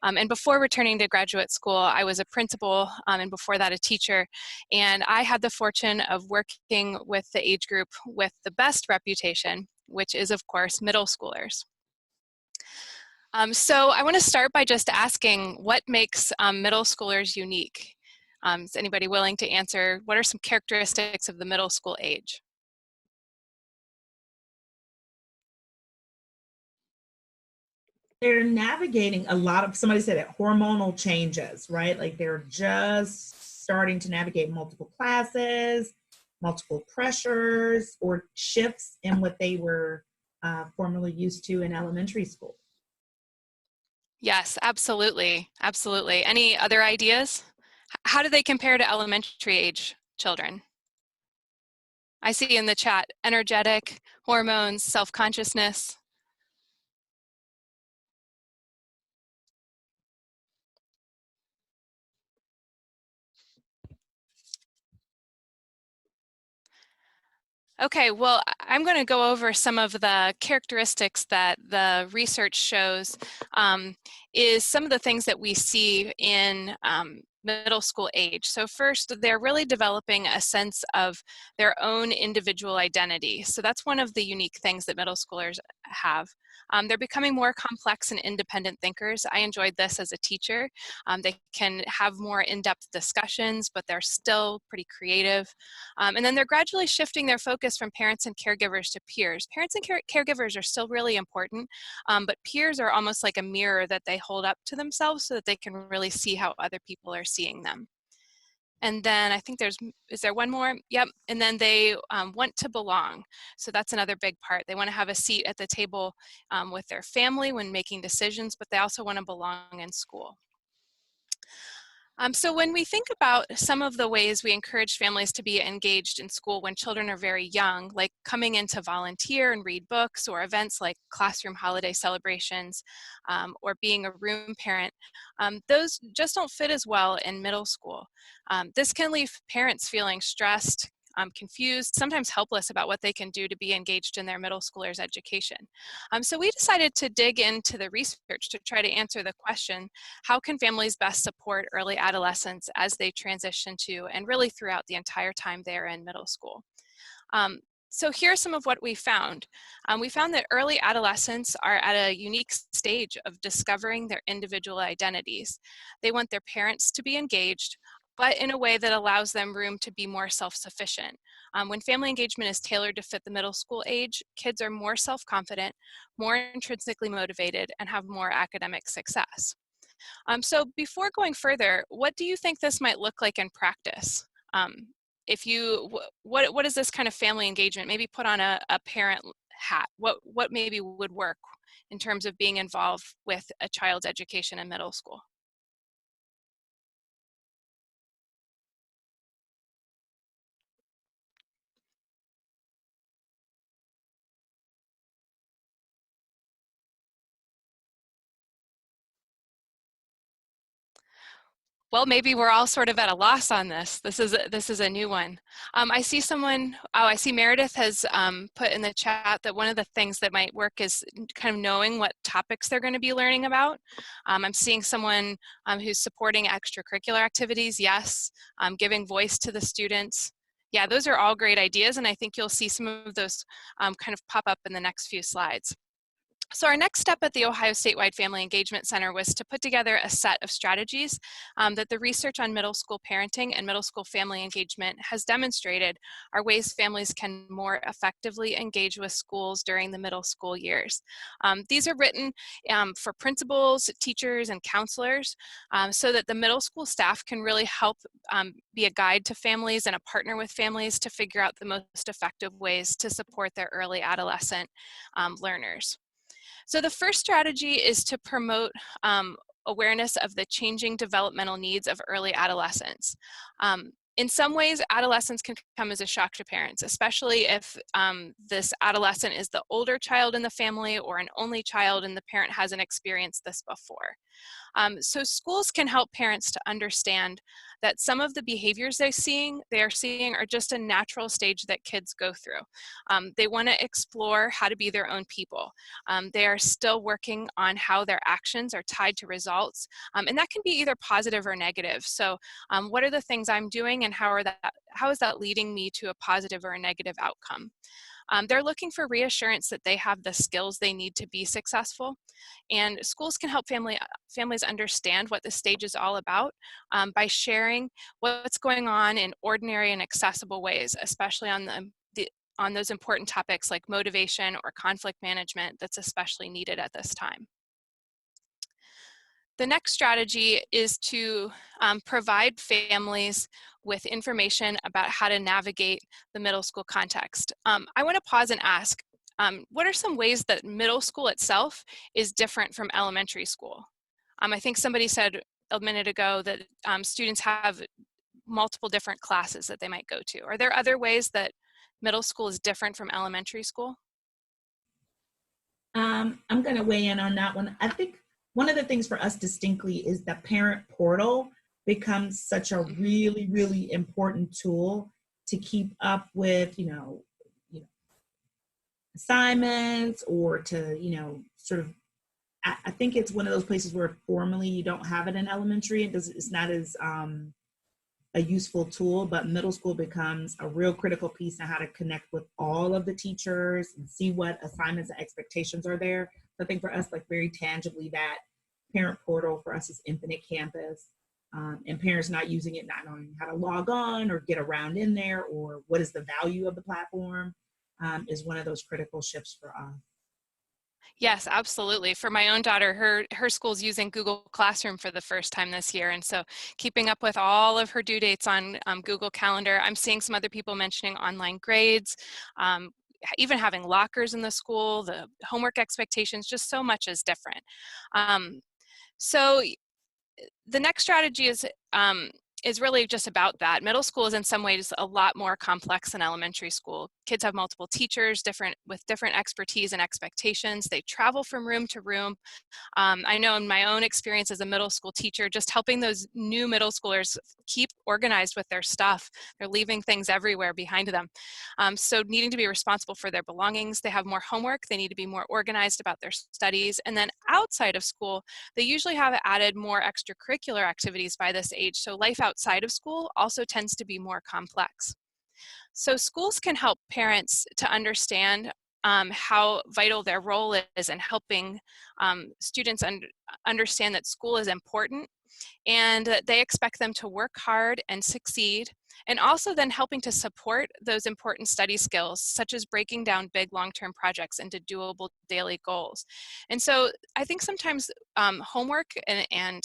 And before returning to graduate school, I was a principal, and before that a teacher. And I had the fortune of working with the age group with the best reputation, which is, of course, middle schoolers. So I want to start by just asking what makes middle schoolers unique? Is anybody willing to answer? What are some characteristics of the middle school age? They're navigating a lot of, somebody said it, hormonal changes, right? Like they're just starting to navigate multiple classes, multiple pressures or shifts in what they were formerly used to in elementary school. Yes, absolutely. Absolutely. Any other ideas? How do they compare to elementary age children? I see in the chat, energetic, hormones, self-consciousness. Okay, well, I'm going to go over some of the characteristics that the research shows is some of the things that we see in middle school age. So first, they're really developing a sense of their own individual identity. So that's one of the unique things that middle schoolers have. They're becoming more complex and independent thinkers. I enjoyed this as a teacher. They can have more in-depth discussions, but they're still pretty creative. And then they're gradually shifting their focus from parents and caregivers to peers. Parents and caregivers are still really important, but peers are almost like a mirror that they hold up to themselves so that they can really see how other people are seeing them. And then I think is there one more? Yep, and then they want to belong. So that's another big part. They want to have a seat at the table with their family when making decisions, but they also want to belong in school. So when we think about some of the ways we encourage families to be engaged in school when children are very young, like coming in to volunteer and read books, or events like classroom holiday celebrations, or being a room parent, those just don't fit as well in middle school. This can leave parents feeling stressed, confused, sometimes helpless about what they can do to be engaged in their middle schoolers' education. So we decided to dig into the research to try to answer the question, how can families best support early adolescents as they transition to, and really throughout the entire time they're in middle school? So here's some of what we found. We found that early adolescents are at a unique stage of discovering their individual identities. They want their parents to be engaged, but in a way that allows them room to be more self-sufficient. When family engagement is tailored to fit the middle school age, kids are more self-confident, more intrinsically motivated, and have more academic success. So before going further, what do you think this might look like in practice? If you, what is this kind of family engagement? Maybe put on a parent hat. What maybe would work in terms of being involved with a child's education in middle school? Well, maybe we're all sort of at a loss on this. This is a new one. I see someone, I see Meredith has put in the chat that one of the things that might work is kind of knowing what topics they're going to be learning about. I'm seeing someone who's supporting extracurricular activities, yes, giving voice to the students. Yeah, those are all great ideas, and I think you'll see some of those kind of pop up in the next few slides. So our next step at the Ohio Statewide Family Engagement Center was to put together a set of strategies that the research on middle school parenting and middle school family engagement has demonstrated are ways families can more effectively engage with schools during the middle school years. These are written for principals, teachers, and counselors so that the middle school staff can really help be a guide to families and a partner with families to figure out the most effective ways to support their early adolescent learners. So the first strategy is to promote awareness of the changing developmental needs of early adolescents. In some ways, adolescence can come as a shock to parents, especially if this adolescent is the older child in the family or an only child and the parent hasn't experienced this before. So schools can help parents to understand that some of the behaviors they are seeing are just a natural stage that kids go through. They want to explore how to be their own people. They are still working on how their actions are tied to results, and that can be either positive or negative. So what are the things I'm doing and how is that leading me to a positive or a negative outcome? They're looking for reassurance that they have the skills they need to be successful. And schools can help families understand what the stage is all about by sharing what's going on in ordinary and accessible ways, especially on on those important topics like motivation or conflict management that's especially needed at this time. The next strategy is to provide families with information about how to navigate the middle school context. I want to pause and ask, what are some ways that middle school itself is different from elementary school? I think somebody said a minute ago that students have multiple different classes that they might go to. Are there other ways that middle school is different from elementary school? I'm going to weigh in on that one. I think one of the things for us distinctly is the parent portal becomes such a really, really important tool to keep up with, assignments, or to, sort of, I think it's one of those places where formally you don't have it in elementary. It's not as a useful tool, but middle school becomes a real critical piece on how to connect with all of the teachers and see what assignments and expectations are there. So I think for us, like very tangibly, that parent portal for us is Infinite Campus, and parents not using it, not knowing how to log on or get around in there, or what is the value of the platform, is one of those critical shifts for us. Yes, absolutely. For my own daughter, her school's using Google Classroom for the first time this year. And so keeping up with all of her due dates on Google Calendar. I'm seeing some other people mentioning online grades, even having lockers in the school, the homework expectations, just so much is different. So the next strategy is really just about that. Middle school is in some ways a lot more complex than elementary school. Kids have multiple teachers with different expertise and expectations. They travel from room to room. I know in my own experience as a middle school teacher, just helping those new middle schoolers keep organized with their stuff. They're leaving things everywhere behind them. So needing to be responsible for their belongings. They have more homework. They need to be more organized about their studies. And then outside of school, they usually have added more extracurricular activities by this age. So life outside of school also tends to be more complex. So schools can help parents to understand how vital their role is in helping students understand that school is important and that they expect them to work hard and succeed, and also then helping to support those important study skills, such as breaking down big long-term projects into doable daily goals. And so I think sometimes homework and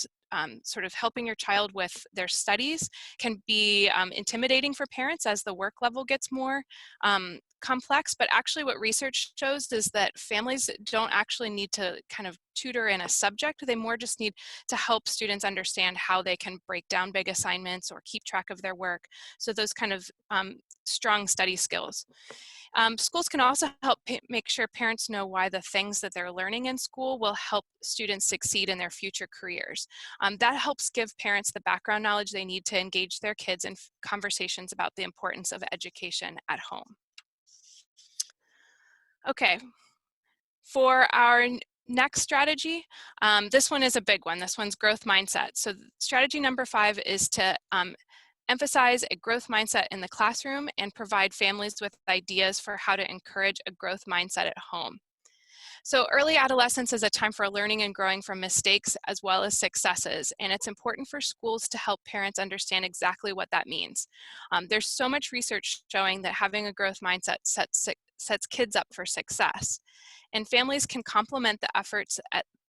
sort of helping your child with their studies can be intimidating for parents as the work level gets more complex, but actually what research shows is that families don't actually need to kind of tutor in a subject. They more just need to help students understand how they can break down big assignments or keep track of their work. So those kind of strong study skills. Schools can also help make sure parents know why the things that they're learning in school will help students succeed in their future careers. That helps give parents the background knowledge they need to engage their kids in conversations about the importance of education at home. Okay, for our next strategy, this one is a big one. This one's growth mindset. So strategy number 5 is to emphasize a growth mindset in the classroom and provide families with ideas for how to encourage a growth mindset at home. So early adolescence is a time for learning and growing from mistakes as well as successes, and it's important for schools to help parents understand exactly what that means. There's so much research showing that having a growth mindset sets kids up for success, and families can complement the efforts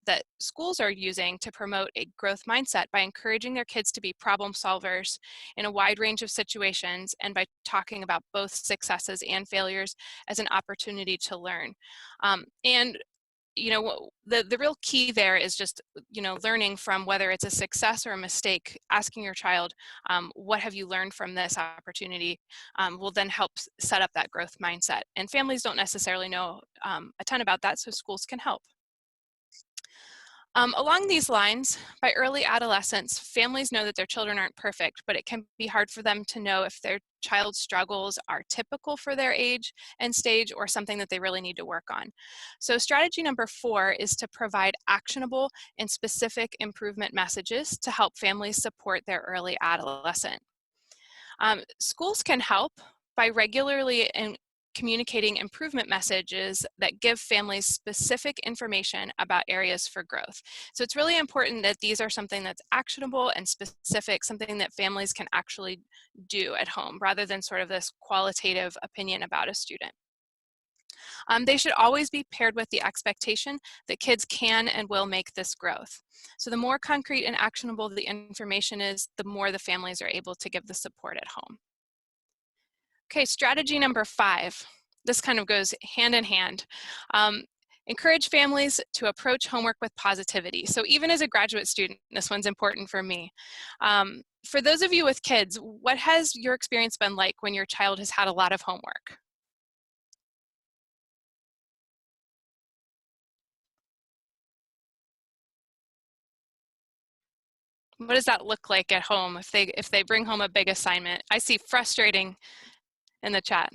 that schools are using to promote a growth mindset by encouraging their kids to be problem solvers in a wide range of situations, and by talking about both successes and failures as an opportunity to learn. And the real key there is just learning from whether it's a success or a mistake. Asking your child, what have you learned from this opportunity, will then help set up that growth mindset. And families don't necessarily know a ton about that, so schools can help. Along these lines, by early adolescence, families know that their children aren't perfect, but it can be hard for them to know if their child's struggles are typical for their age and stage or something that they really need to work on. So strategy number 4 is to provide actionable and specific improvement messages to help families support their early adolescent. Schools can help by regularly communicating improvement messages that give families specific information about areas for growth. So it's really important that these are something that's actionable and specific, something that families can actually do at home, rather than sort of this qualitative opinion about a student. They should always be paired with the expectation that kids can and will make this growth. So the more concrete and actionable the information is, the more the families are able to give the support at home. Okay, strategy number 5. This kind of goes hand in hand. Encourage families to approach homework with positivity. So even as a graduate student, this one's important for me. For those of you with kids, what has your experience been like when your child has had a lot of homework? What does that look like at home if they bring home a big assignment? I see frustrating in the chat.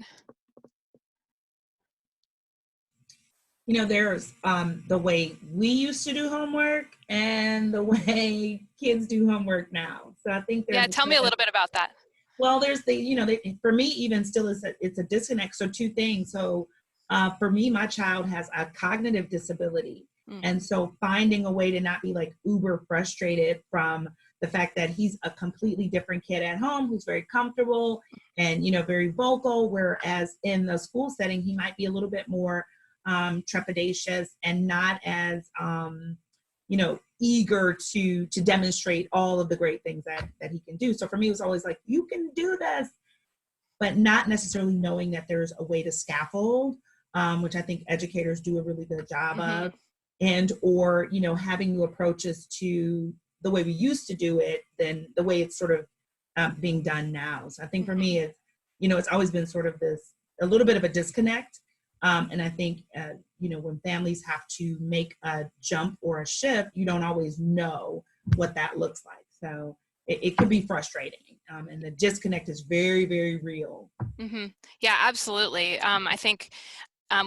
You know, there's the way we used to do homework and the way kids do homework now. So I think there's tell me a little bit about that. Well, there's for me, even still, it's a disconnect. So 2 things. So for me, my child has a cognitive disability. And so finding a way to not be like uber frustrated from the fact that he's a completely different kid at home who's very comfortable and, very vocal, whereas in the school setting, he might be a little bit more trepidatious and not as, eager to demonstrate all of the great things that he can do. So for me, it was always like, you can do this, but not necessarily knowing that there's a way to scaffold, which I think educators do a really good job of, and or, having new approaches to the way we used to do it than the way it's sort of being done now. So I think for me, it's always been sort of a little bit of a disconnect. And I think, when families have to make a jump or a shift, you don't always know what that looks like. So it could be frustrating. And the disconnect is very, very real. Yeah, absolutely. I think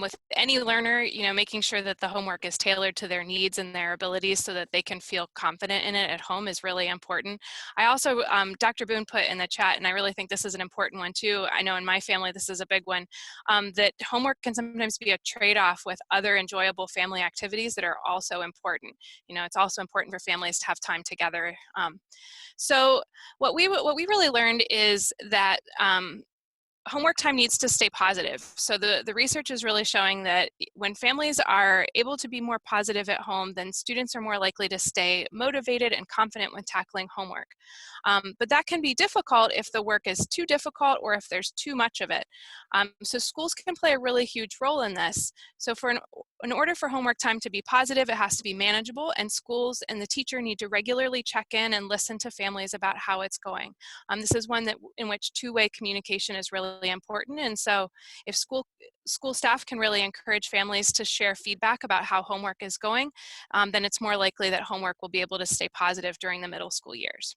with any learner, making sure that the homework is tailored to their needs and their abilities so that they can feel confident in it at home is really important. I also, Dr. Boone put in the chat, and I really think this is an important one too. I know in my family, this is a big one, that homework can sometimes be a trade-off with other enjoyable family activities that are also important. It's also important for families to have time together. So what we really learned is that homework time needs to stay positive. So the research is really showing that when families are able to be more positive at home, then students are more likely to stay motivated and confident when tackling homework. But that can be difficult if the work is too difficult or if there's too much of it. So schools can play a really huge role in this. So in order for homework time to be positive, it has to be manageable, and schools and the teacher need to regularly check in and listen to families about how it's going. This is one in which two-way communication is really important, and so if school staff can really encourage families to share feedback about how homework is going, then it's more likely that homework will be able to stay positive during the middle school years.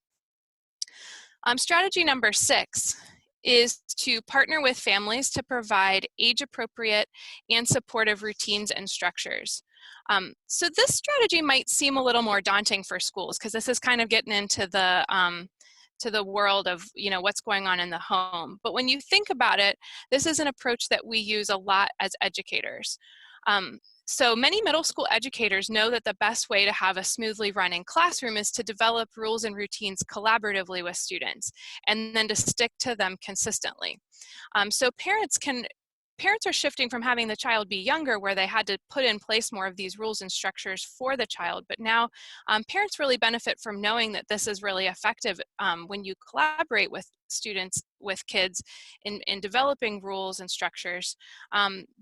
Strategy number 6 is to partner with families to provide age-appropriate and supportive routines and structures. So this strategy might seem a little more daunting for schools because this is kind of getting into the world of what's going on in the home. But when you think about it, this is an approach that we use a lot as educators. So many middle school educators know that the best way to have a smoothly running classroom is to develop rules and routines collaboratively with students and then to stick to them consistently. So parents are shifting from having the child be younger where they had to put in place more of these rules and structures for the child, but now parents really benefit from knowing that this is really effective when you collaborate with students, with kids in developing rules and structures,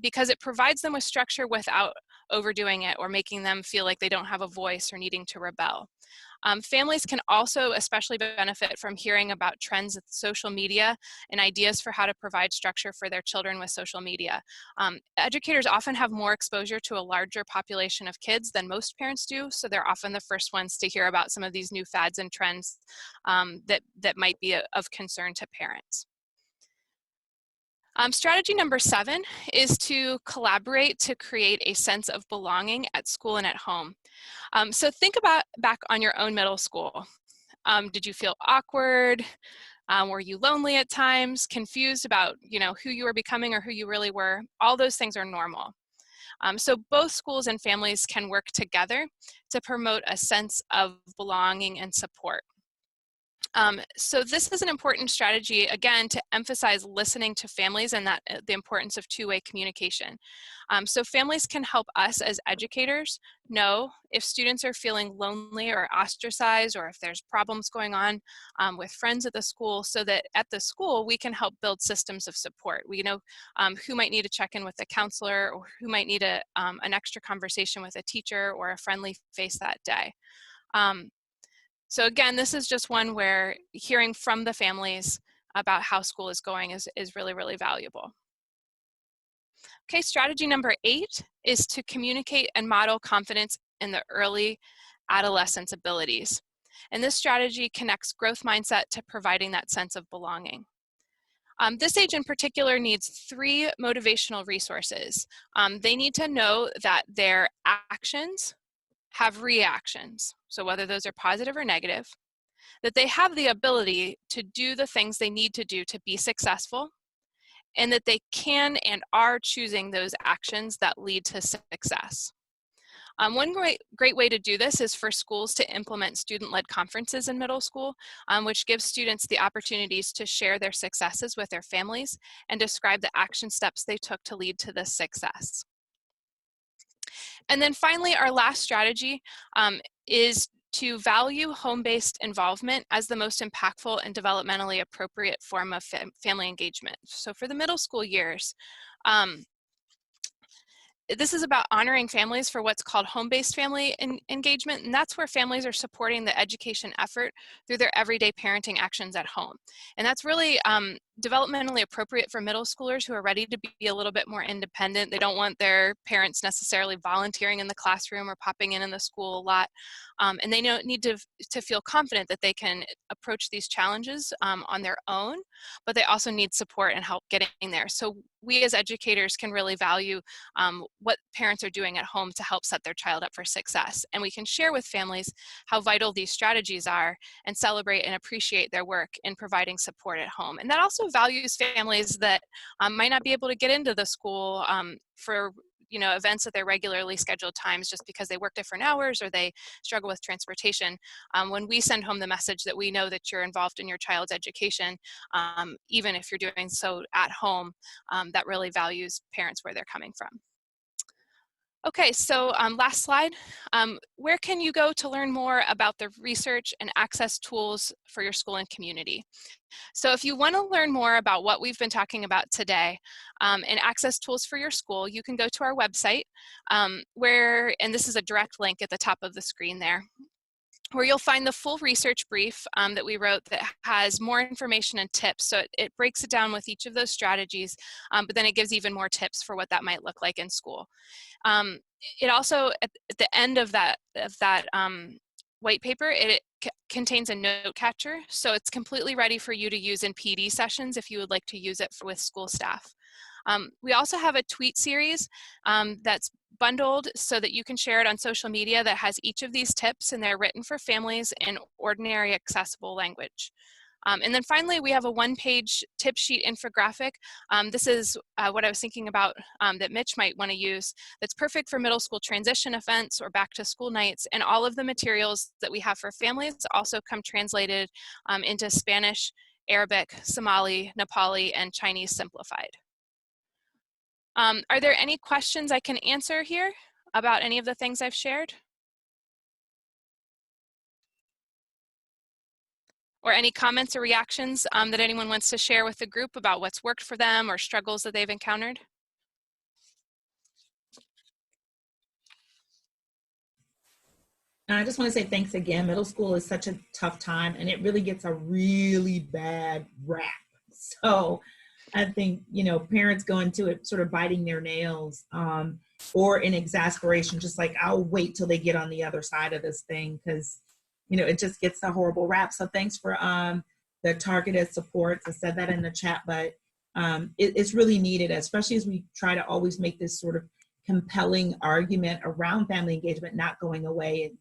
because it provides them with structure without overdoing it or making them feel like they don't have a voice or needing to rebel. Families can also especially benefit from hearing about trends with social media and ideas for how to provide structure for their children with social media. Educators often have more exposure to a larger population of kids than most parents do, so they're often the first ones to hear about some of these new fads and trends that might be of concern to parents. Strategy number 7 is to collaborate to create a sense of belonging at school and at home. So think back on your own middle school. Did you feel awkward? Were you lonely at times? Confused about who you were becoming or who you really were? All those things are normal. So both schools and families can work together to promote a sense of belonging and support. So this is an important strategy, again, to emphasize listening to families and that the importance of two-way communication. So families can help us as educators know if students are feeling lonely or ostracized, or if there's problems going on with friends at the school, so that at the school we can help build systems of support. We know who might need to check in with a counselor, or who might need an extra conversation with a teacher or a friendly face that day. So again, this is just one where hearing from the families about how school is going is really, really valuable. Okay, strategy number 8 is to communicate and model confidence in the early adolescent's abilities. And this strategy connects growth mindset to providing that sense of belonging. This age in particular needs 3 motivational resources. They need to know that their actions have reactions, so whether those are positive or negative, that they have the ability to do the things they need to do to be successful, and that they can and are choosing those actions that lead to success. One great way to do this is for schools to implement student-led conferences in middle school, which gives students the opportunities to share their successes with their families and describe the action steps they took to lead to this success. And then finally, our last strategy is to value home-based involvement as the most impactful and developmentally appropriate form of family engagement. So for the middle school years, this is about honoring families for what's called home-based family engagement, and that's where families are supporting the education effort through their everyday parenting actions at home. And that's really developmentally appropriate for middle schoolers who are ready to be a little bit more independent. They don't want their parents necessarily volunteering in the classroom or popping in the school a lot. And they need to feel confident that they can approach these challenges on their own, but they also need support and help getting there. So we as educators can really value what parents are doing at home to help set their child up for success. And we can share with families how vital these strategies are and celebrate and appreciate their work in providing support at home. And that also values families that might not be able to get into the school for events at their regularly scheduled times just because they work different hours or they struggle with transportation. When we send home the message that we know that you're involved in your child's education, even if you're doing so at home, that really values parents where they're coming from. Okay, so last slide. Where can you go to learn more about the research and access tools for your school and community? So if you want to learn more about what we've been talking about today and access tools for your school, you can go to our website and this is a direct link at the top of the screen there, where you'll find the full research brief that we wrote that has more information and tips. So it breaks it down with each of those strategies, but then it gives even more tips for what that might look like in school. It also, at the end of that white paper, it contains a note catcher. So it's completely ready for you to use in PD sessions if you would like to use it with school staff. We also have a tweet series that's bundled so that you can share it on social media that has each of these tips, and they're written for families in ordinary accessible language. And then finally, we have a one-page tip sheet infographic. This is what I was thinking about that Mitch might want to use. That's perfect for middle school transition events or back to school nights. And all of the materials that we have for families also come translated into Spanish, Arabic, Somali, Nepali, and Chinese simplified. Are there any questions I can answer here about any of the things I've shared? Or any comments or reactions that anyone wants to share with the group about what's worked for them or struggles that they've encountered? I just want to say thanks again. Middle school is such a tough time, and it really gets a really bad rap. So I think, parents go into it sort of biting their nails or in exasperation, just like, I'll wait till they get on the other side of this thing because, it just gets a horrible rap. So thanks for the targeted support. I said that in the chat, but it's really needed, especially as we try to always make this sort of compelling argument around family engagement not going away and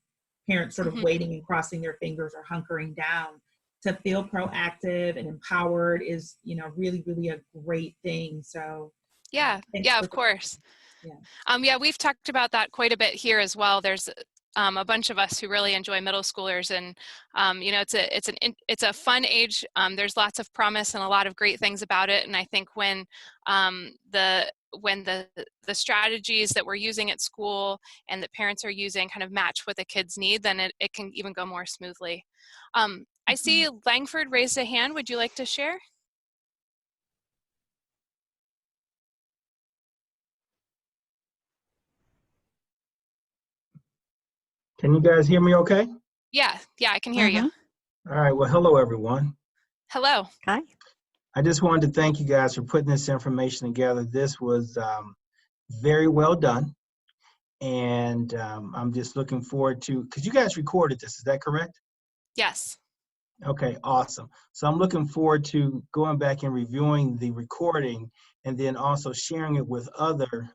parents sort of waiting and crossing their fingers or hunkering down. To feel proactive and empowered is, really, really a great thing. So yeah, of course. Yeah. Yeah, we've talked about that quite a bit here as well. There's a bunch of us who really enjoy middle schoolers, and you know, it's a fun age. There's lots of promise and a lot of great things about it, and I think when the strategies that we're using at school and that parents are using kind of match what the kids need, then it can even go more smoothly. I see Langford raised a hand. Would you like to share? Can you guys hear me okay? Yeah, I can hear you. All right, well, hello, everyone. Hello. Hi. I just wanted to thank you guys for putting this information together. This was very well done. And I'm just looking forward to, because you guys recorded this, is that correct? Yes. Okay, awesome. So I'm looking forward to going back and reviewing the recording and then also sharing it with other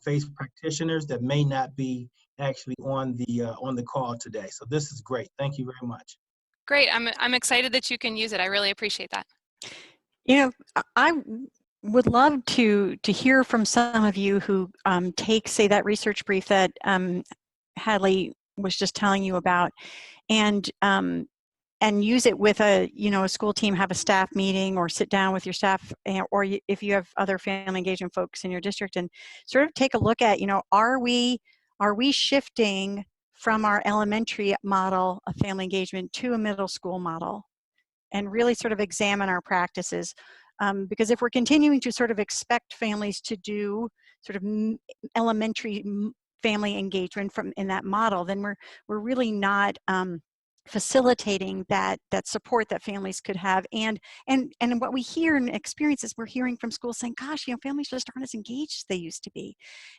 FACE practitioners that may not be actually on the call today. So this is great. Thank you very much. Great. I'm excited that you can use it. I really appreciate that. You know, I would love to hear from some of you who take, say, that research brief that Hadley was just telling you about, and use it with a school team, have a staff meeting, or sit down with your staff, or if you have other family engagement folks in your district, and sort of take a look at, are we shifting from our elementary model of family engagement to a middle school model, and really sort of examine our practices. Because if we're continuing to sort of expect families to do sort of elementary family engagement in that model, then we're really not facilitating that support that families could have. And what we hear and experience is we're hearing from schools saying, gosh, families just aren't as engaged as they used to be.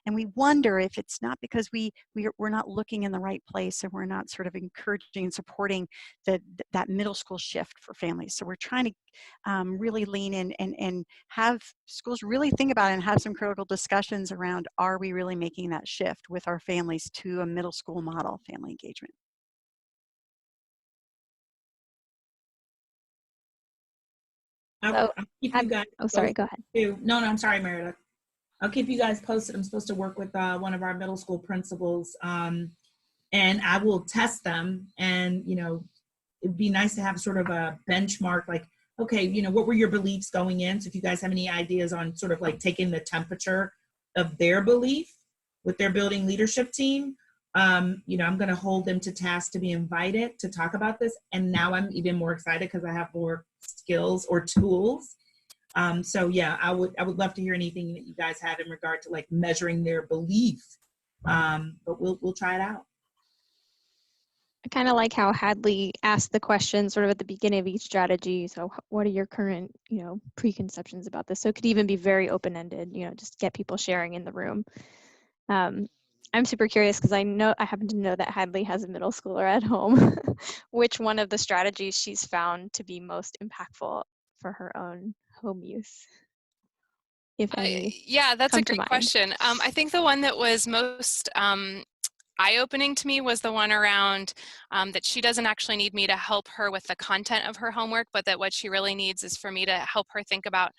And we wonder if it's not because we're not looking in the right place, and we're not sort of encouraging and supporting that middle school shift for families. So we're trying to really lean in and have schools really think about it and have some critical discussions around, are we really making that shift with our families to a middle school model family engagement? I'll keep you guys sorry, go ahead. too. No, I'm sorry, Meredith. I'll keep you guys posted. I'm supposed to work with one of our middle school principals, and I will test them. And it'd be nice to have sort of a benchmark, like, okay, what were your beliefs going in? So if you guys have any ideas on sort of like taking the temperature of their belief with their building leadership team, I'm going to hold them to task to be invited to talk about this. And now I'm even more excited because I have more skills or tools. So yeah, I would love to hear anything that you guys have in regard to like measuring their belief. But we'll try it out. I kind of like how Hadley asked the question sort of at the beginning of each strategy. So what are your current, preconceptions about this? So it could even be very open-ended, just get people sharing in the room. I'm super curious because I happen to know that Hadley has a middle schooler at home. Which one of the strategies she's found to be most impactful for her own home use? If any. Yeah, that's a great question. I think the one that was most eye-opening to me was the one around that she doesn't actually need me to help her with the content of her homework, but that what she really needs is for me to help her think about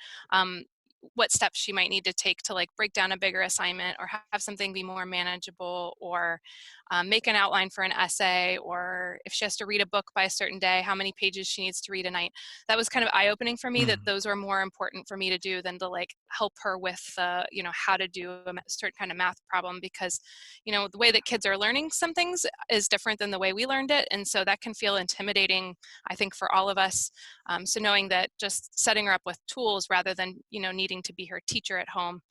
what steps she might need to take to like break down a bigger assignment, or have something be more manageable, or make an outline for an essay, or if she has to read a book by a certain day, how many pages she needs to read a night. That was kind of eye-opening for me, that those were more important for me to do than to like help her with how to do a certain kind of math problem, because the way that kids are learning some things is different than the way we learned it, and so that can feel intimidating, I think, for all of us. So knowing that just setting her up with tools rather than needing to be her teacher at home,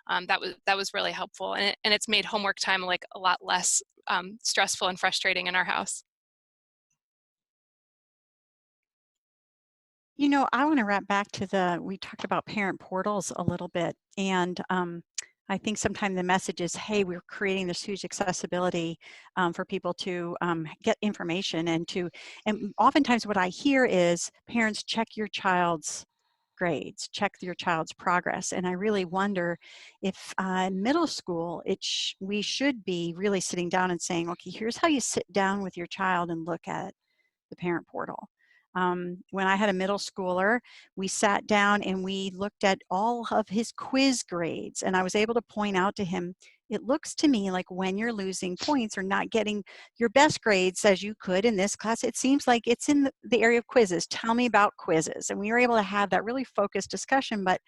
that was really helpful, and it's made homework time like a lot less stressful and frustrating in our house. I want to wrap back to we talked about parent portals a little bit, and I think sometimes the message is, hey, we're creating this huge accessibility for people to get information, and oftentimes what I hear is, parents, check your child's grades, check your child's progress. And I really wonder if middle school, we should be really sitting down and saying, okay, here's how you sit down with your child and look at the parent portal. When I had a middle schooler, we sat down and we looked at all of his quiz grades, and I was able to point out to him, it looks to me like when you're losing points or not getting your best grades as you could in this class, it seems like it's in the area of quizzes. Tell me about quizzes. And we were able to have that really focused discussion, but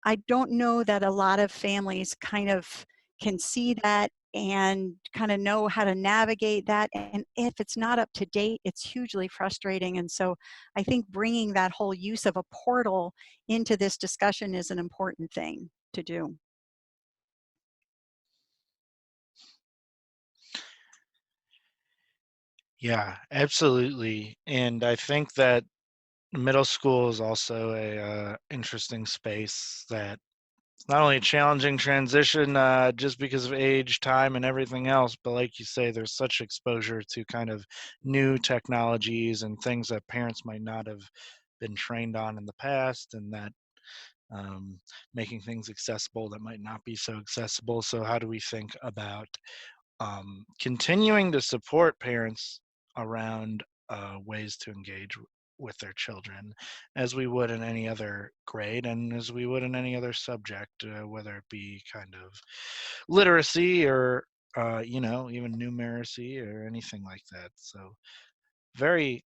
I don't know that a lot of families kind of can see that and kind of know how to navigate that. And if it's not up to date, it's hugely frustrating. And so I think bringing that whole use of a portal into this discussion is an important thing to do. Yeah, absolutely. And I think that middle school is also a interesting space that it's not only a challenging transition just because of age, time, and everything else, but like you say, there's such exposure to kind of new technologies and things that parents might not have been trained on in the past, and that um, making things accessible that might not be so accessible. So how do we think about continuing to support parents around ways to engage with their children as we would in any other grade and as we would in any other subject, whether it be kind of literacy or, even numeracy or anything like that. So very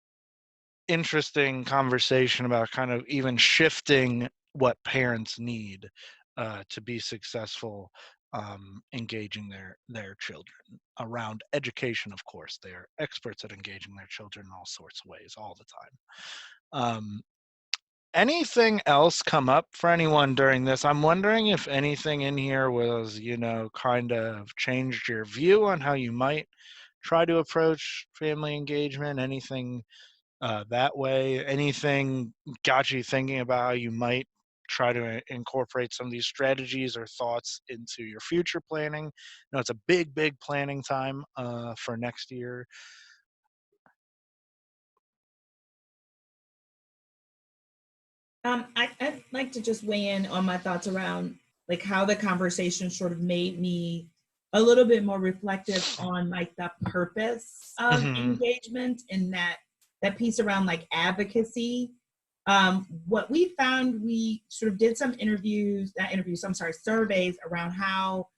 interesting conversation about kind of even shifting what parents need to be successful engaging their children around education. Of course, they are experts at engaging their children in all sorts of ways all the time. Anything else come up for anyone during this? I'm wondering if anything in here was, kind of changed your view on how you might try to approach family engagement. Anything that way? Anything got you thinking about how you might try to incorporate some of these strategies or thoughts into your future planning? It's a big, big planning time for next year. I'd like to just weigh in on my thoughts around like how the conversation sort of made me a little bit more reflective on like the purpose of Mhm. engagement and that piece around like advocacy. What we found, we sort of did some surveys around how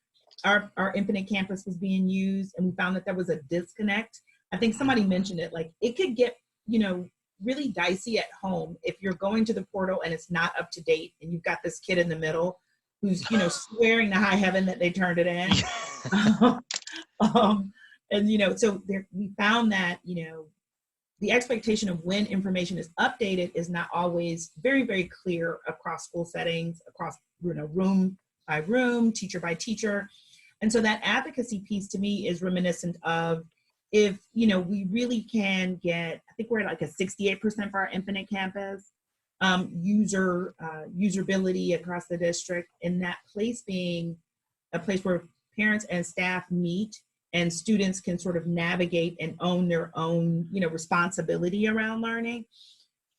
our Infinite Campus was being used, and we found that there was a disconnect. I think somebody mentioned it, like it could get, really dicey at home if you're going to the portal and it's not up to date and you've got this kid in the middle who's, swearing to high heaven that they turned it in. And, so we found that, the expectation of when information is updated is not always very, very clear across school settings, across, room by room, teacher by teacher. And so that advocacy piece to me is reminiscent of if, we really can get, I think we're at like a 68% for our Infinite Campus, usability across the district, and that place being a place where parents and staff meet and students can sort of navigate and own their own, responsibility around learning.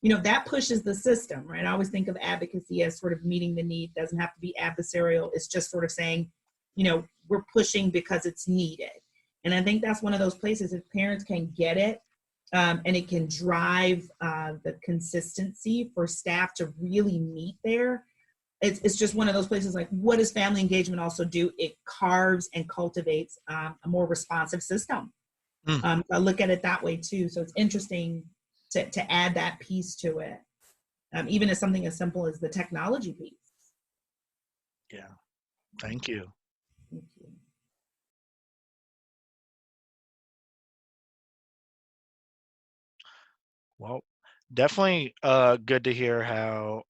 That pushes the system, right? I always think of advocacy as sort of meeting the need. It doesn't have to be adversarial. It's just sort of saying, we're pushing because it's needed. And I think that's one of those places, if parents can get it, and it can drive the consistency for staff to really meet there. It's just one of those places, like, what does family engagement also do? It carves and cultivates a more responsive system. I look at it that way too. So it's interesting to add that piece to it, even as something as simple as the technology piece. Yeah, thank you. Thank you. Well, definitely good to hear how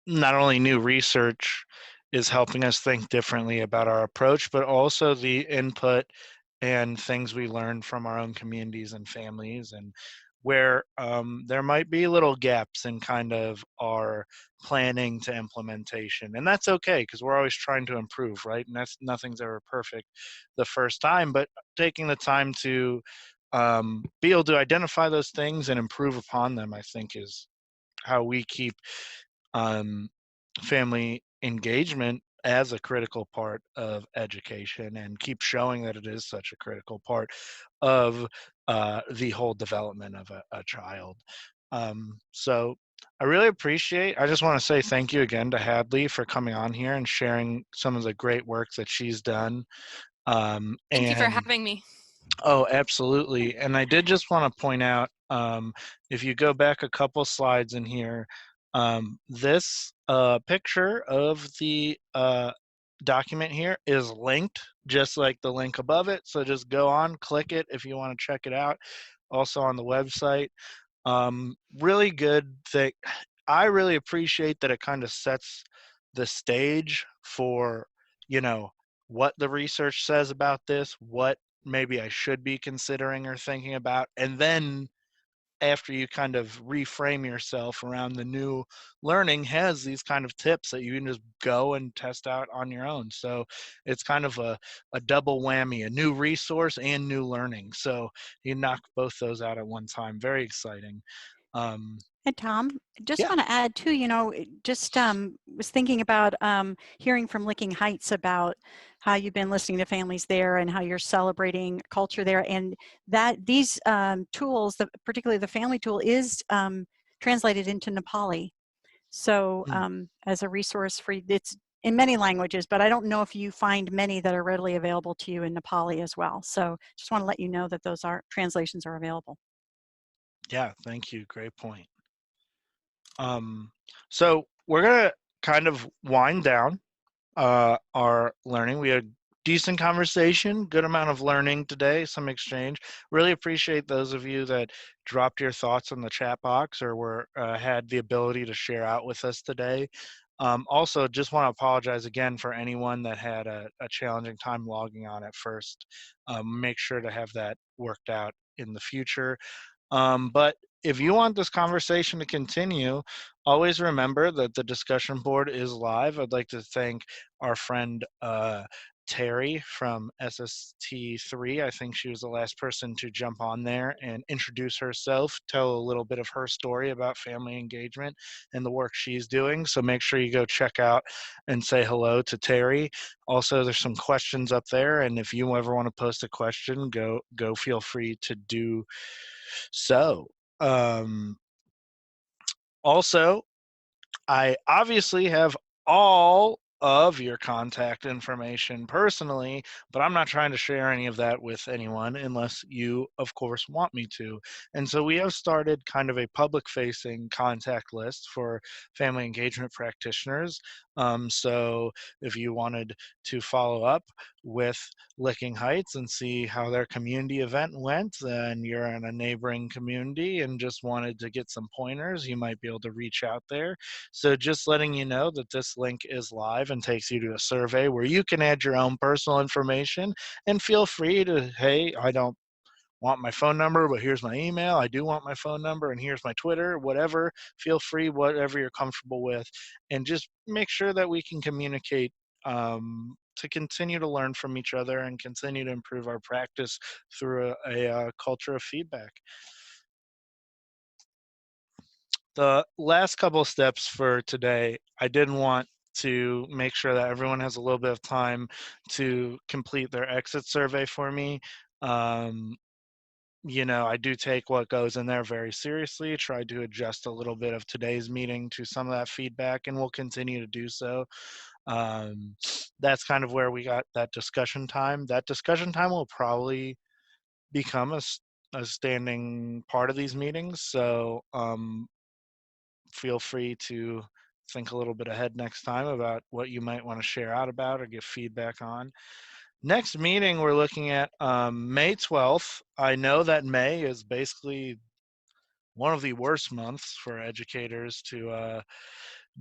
not only new research is helping us think differently about our approach, but also the input and things we learn from our own communities and families, and where there might be little gaps in kind of our planning to implementation. And that's okay, because we're always trying to improve, right? And nothing's ever perfect the first time, but taking the time to be able to identify those things and improve upon them, I think, is how we keep family engagement as a critical part of education and keep showing that it is such a critical part of the whole development of a child. So I really appreciate, I just want to say thank you again to Hadley for coming on here and sharing some of the great work that she's done. Thank you for And having me. oh, absolutely. And I did just want to point out, if you go back a couple slides in here, this picture of the document here is linked just like the link above it. So just go on, click it if you want to check it out. Also on the website. Really good thing. I really appreciate that it kind of sets the stage for, you know, what the research says about this, what maybe I should be considering or thinking about, and then after you kind of reframe yourself around the new learning, has these kind of tips that you can just go and test out on your own. So it's kind of a double whammy, a new resource and new learning. So you knock both those out at one time. Very exciting. And Tom, just Yeah. want to add too, just was thinking about hearing from Licking Heights about how you've been listening to families there and how you're celebrating culture there, and that these tools, particularly the family tool, is translated into Nepali. So as a resource for, it's in many languages, but I don't know if you find many that are readily available to you in Nepali as well. So just want to let you know that those translations are available. Yeah, thank you. Great point. So we're gonna kind of wind down our learning. We had decent conversation, good amount of learning today, some exchange. Really appreciate those of you that dropped your thoughts in the chat box or had the ability to share out with us today. Also, just want to apologize again for anyone that had a challenging time logging on at first. Make sure to have that worked out in the future. But if you want this conversation to continue, always remember that the discussion board is live. I'd like to thank our friend Terry from SST3. I think she was the last person to jump on there and introduce herself, tell a little bit of her story about family engagement and the work she's doing. So make sure you go check out and say hello to Terry. Also, there's some questions up there, and if you ever want to post a question, go feel free to do so. Um, Also, I obviously have all of your contact information personally, but I'm not trying to share any of that with anyone unless you, of course, want me to. And so we have started kind of a public facing contact list for family engagement practitioners. So if you wanted to follow up with Licking Heights and see how their community event went, and you're in a neighboring community and just wanted to get some pointers, you might be able to reach out there. So just letting you know that this link is live and takes you to a survey where you can add your own personal information, and feel free to, hey, I don't want my phone number, but here's my email. I do want my phone number, and here's my Twitter, whatever. Feel free, whatever you're comfortable with, and just make sure that we can communicate to continue to learn from each other and continue to improve our practice through a culture of feedback. The last couple of steps for today, I did want to make sure that everyone has a little bit of time to complete their exit survey for me. I do take what goes in there very seriously, try to adjust a little bit of today's meeting to some of that feedback, and we'll continue to do so. That's kind of where we got that discussion time. That discussion time will probably become a standing part of these meetings. So feel free to think a little bit ahead next time about what you might want to share out about or give feedback on. Next meeting, we're looking at May 12th. I know that May is basically one of the worst months for educators to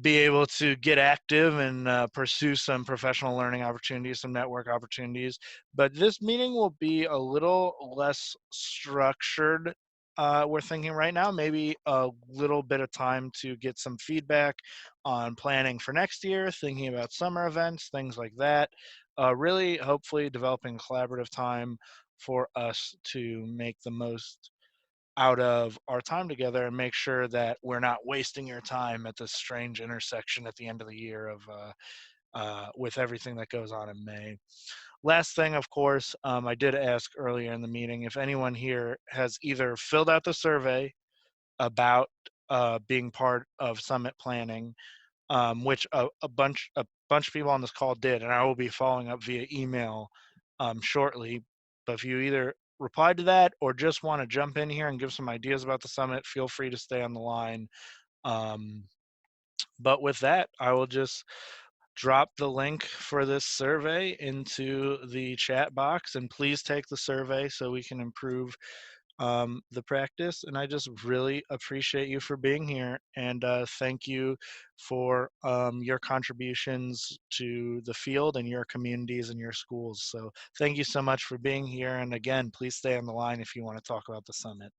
be able to get active and pursue some professional learning opportunities, some network opportunities. But this meeting will be a little less structured. We're thinking right now, maybe a little bit of time to get some feedback on planning for next year, thinking about summer events, things like that. Really, hopefully, developing collaborative time for us to make the most out of our time together and make sure that we're not wasting your time at this strange intersection at the end of the year of with everything that goes on in May. Last thing, of course, I did ask earlier in the meeting if anyone here has either filled out the survey about being part of summit planning, which a bunch of people on this call did, and I will be following up via email shortly. But if you either reply to that or just want to jump in here and give some ideas about the summit, feel free to stay on the line. But with that, I will just drop the link for this survey into the chat box, and please take the survey so we can improve the practice. And I just really appreciate you for being here, and thank you for your contributions to the field and your communities and your schools. So thank you so much for being here, and again, please stay on the line if you want to talk about the summit.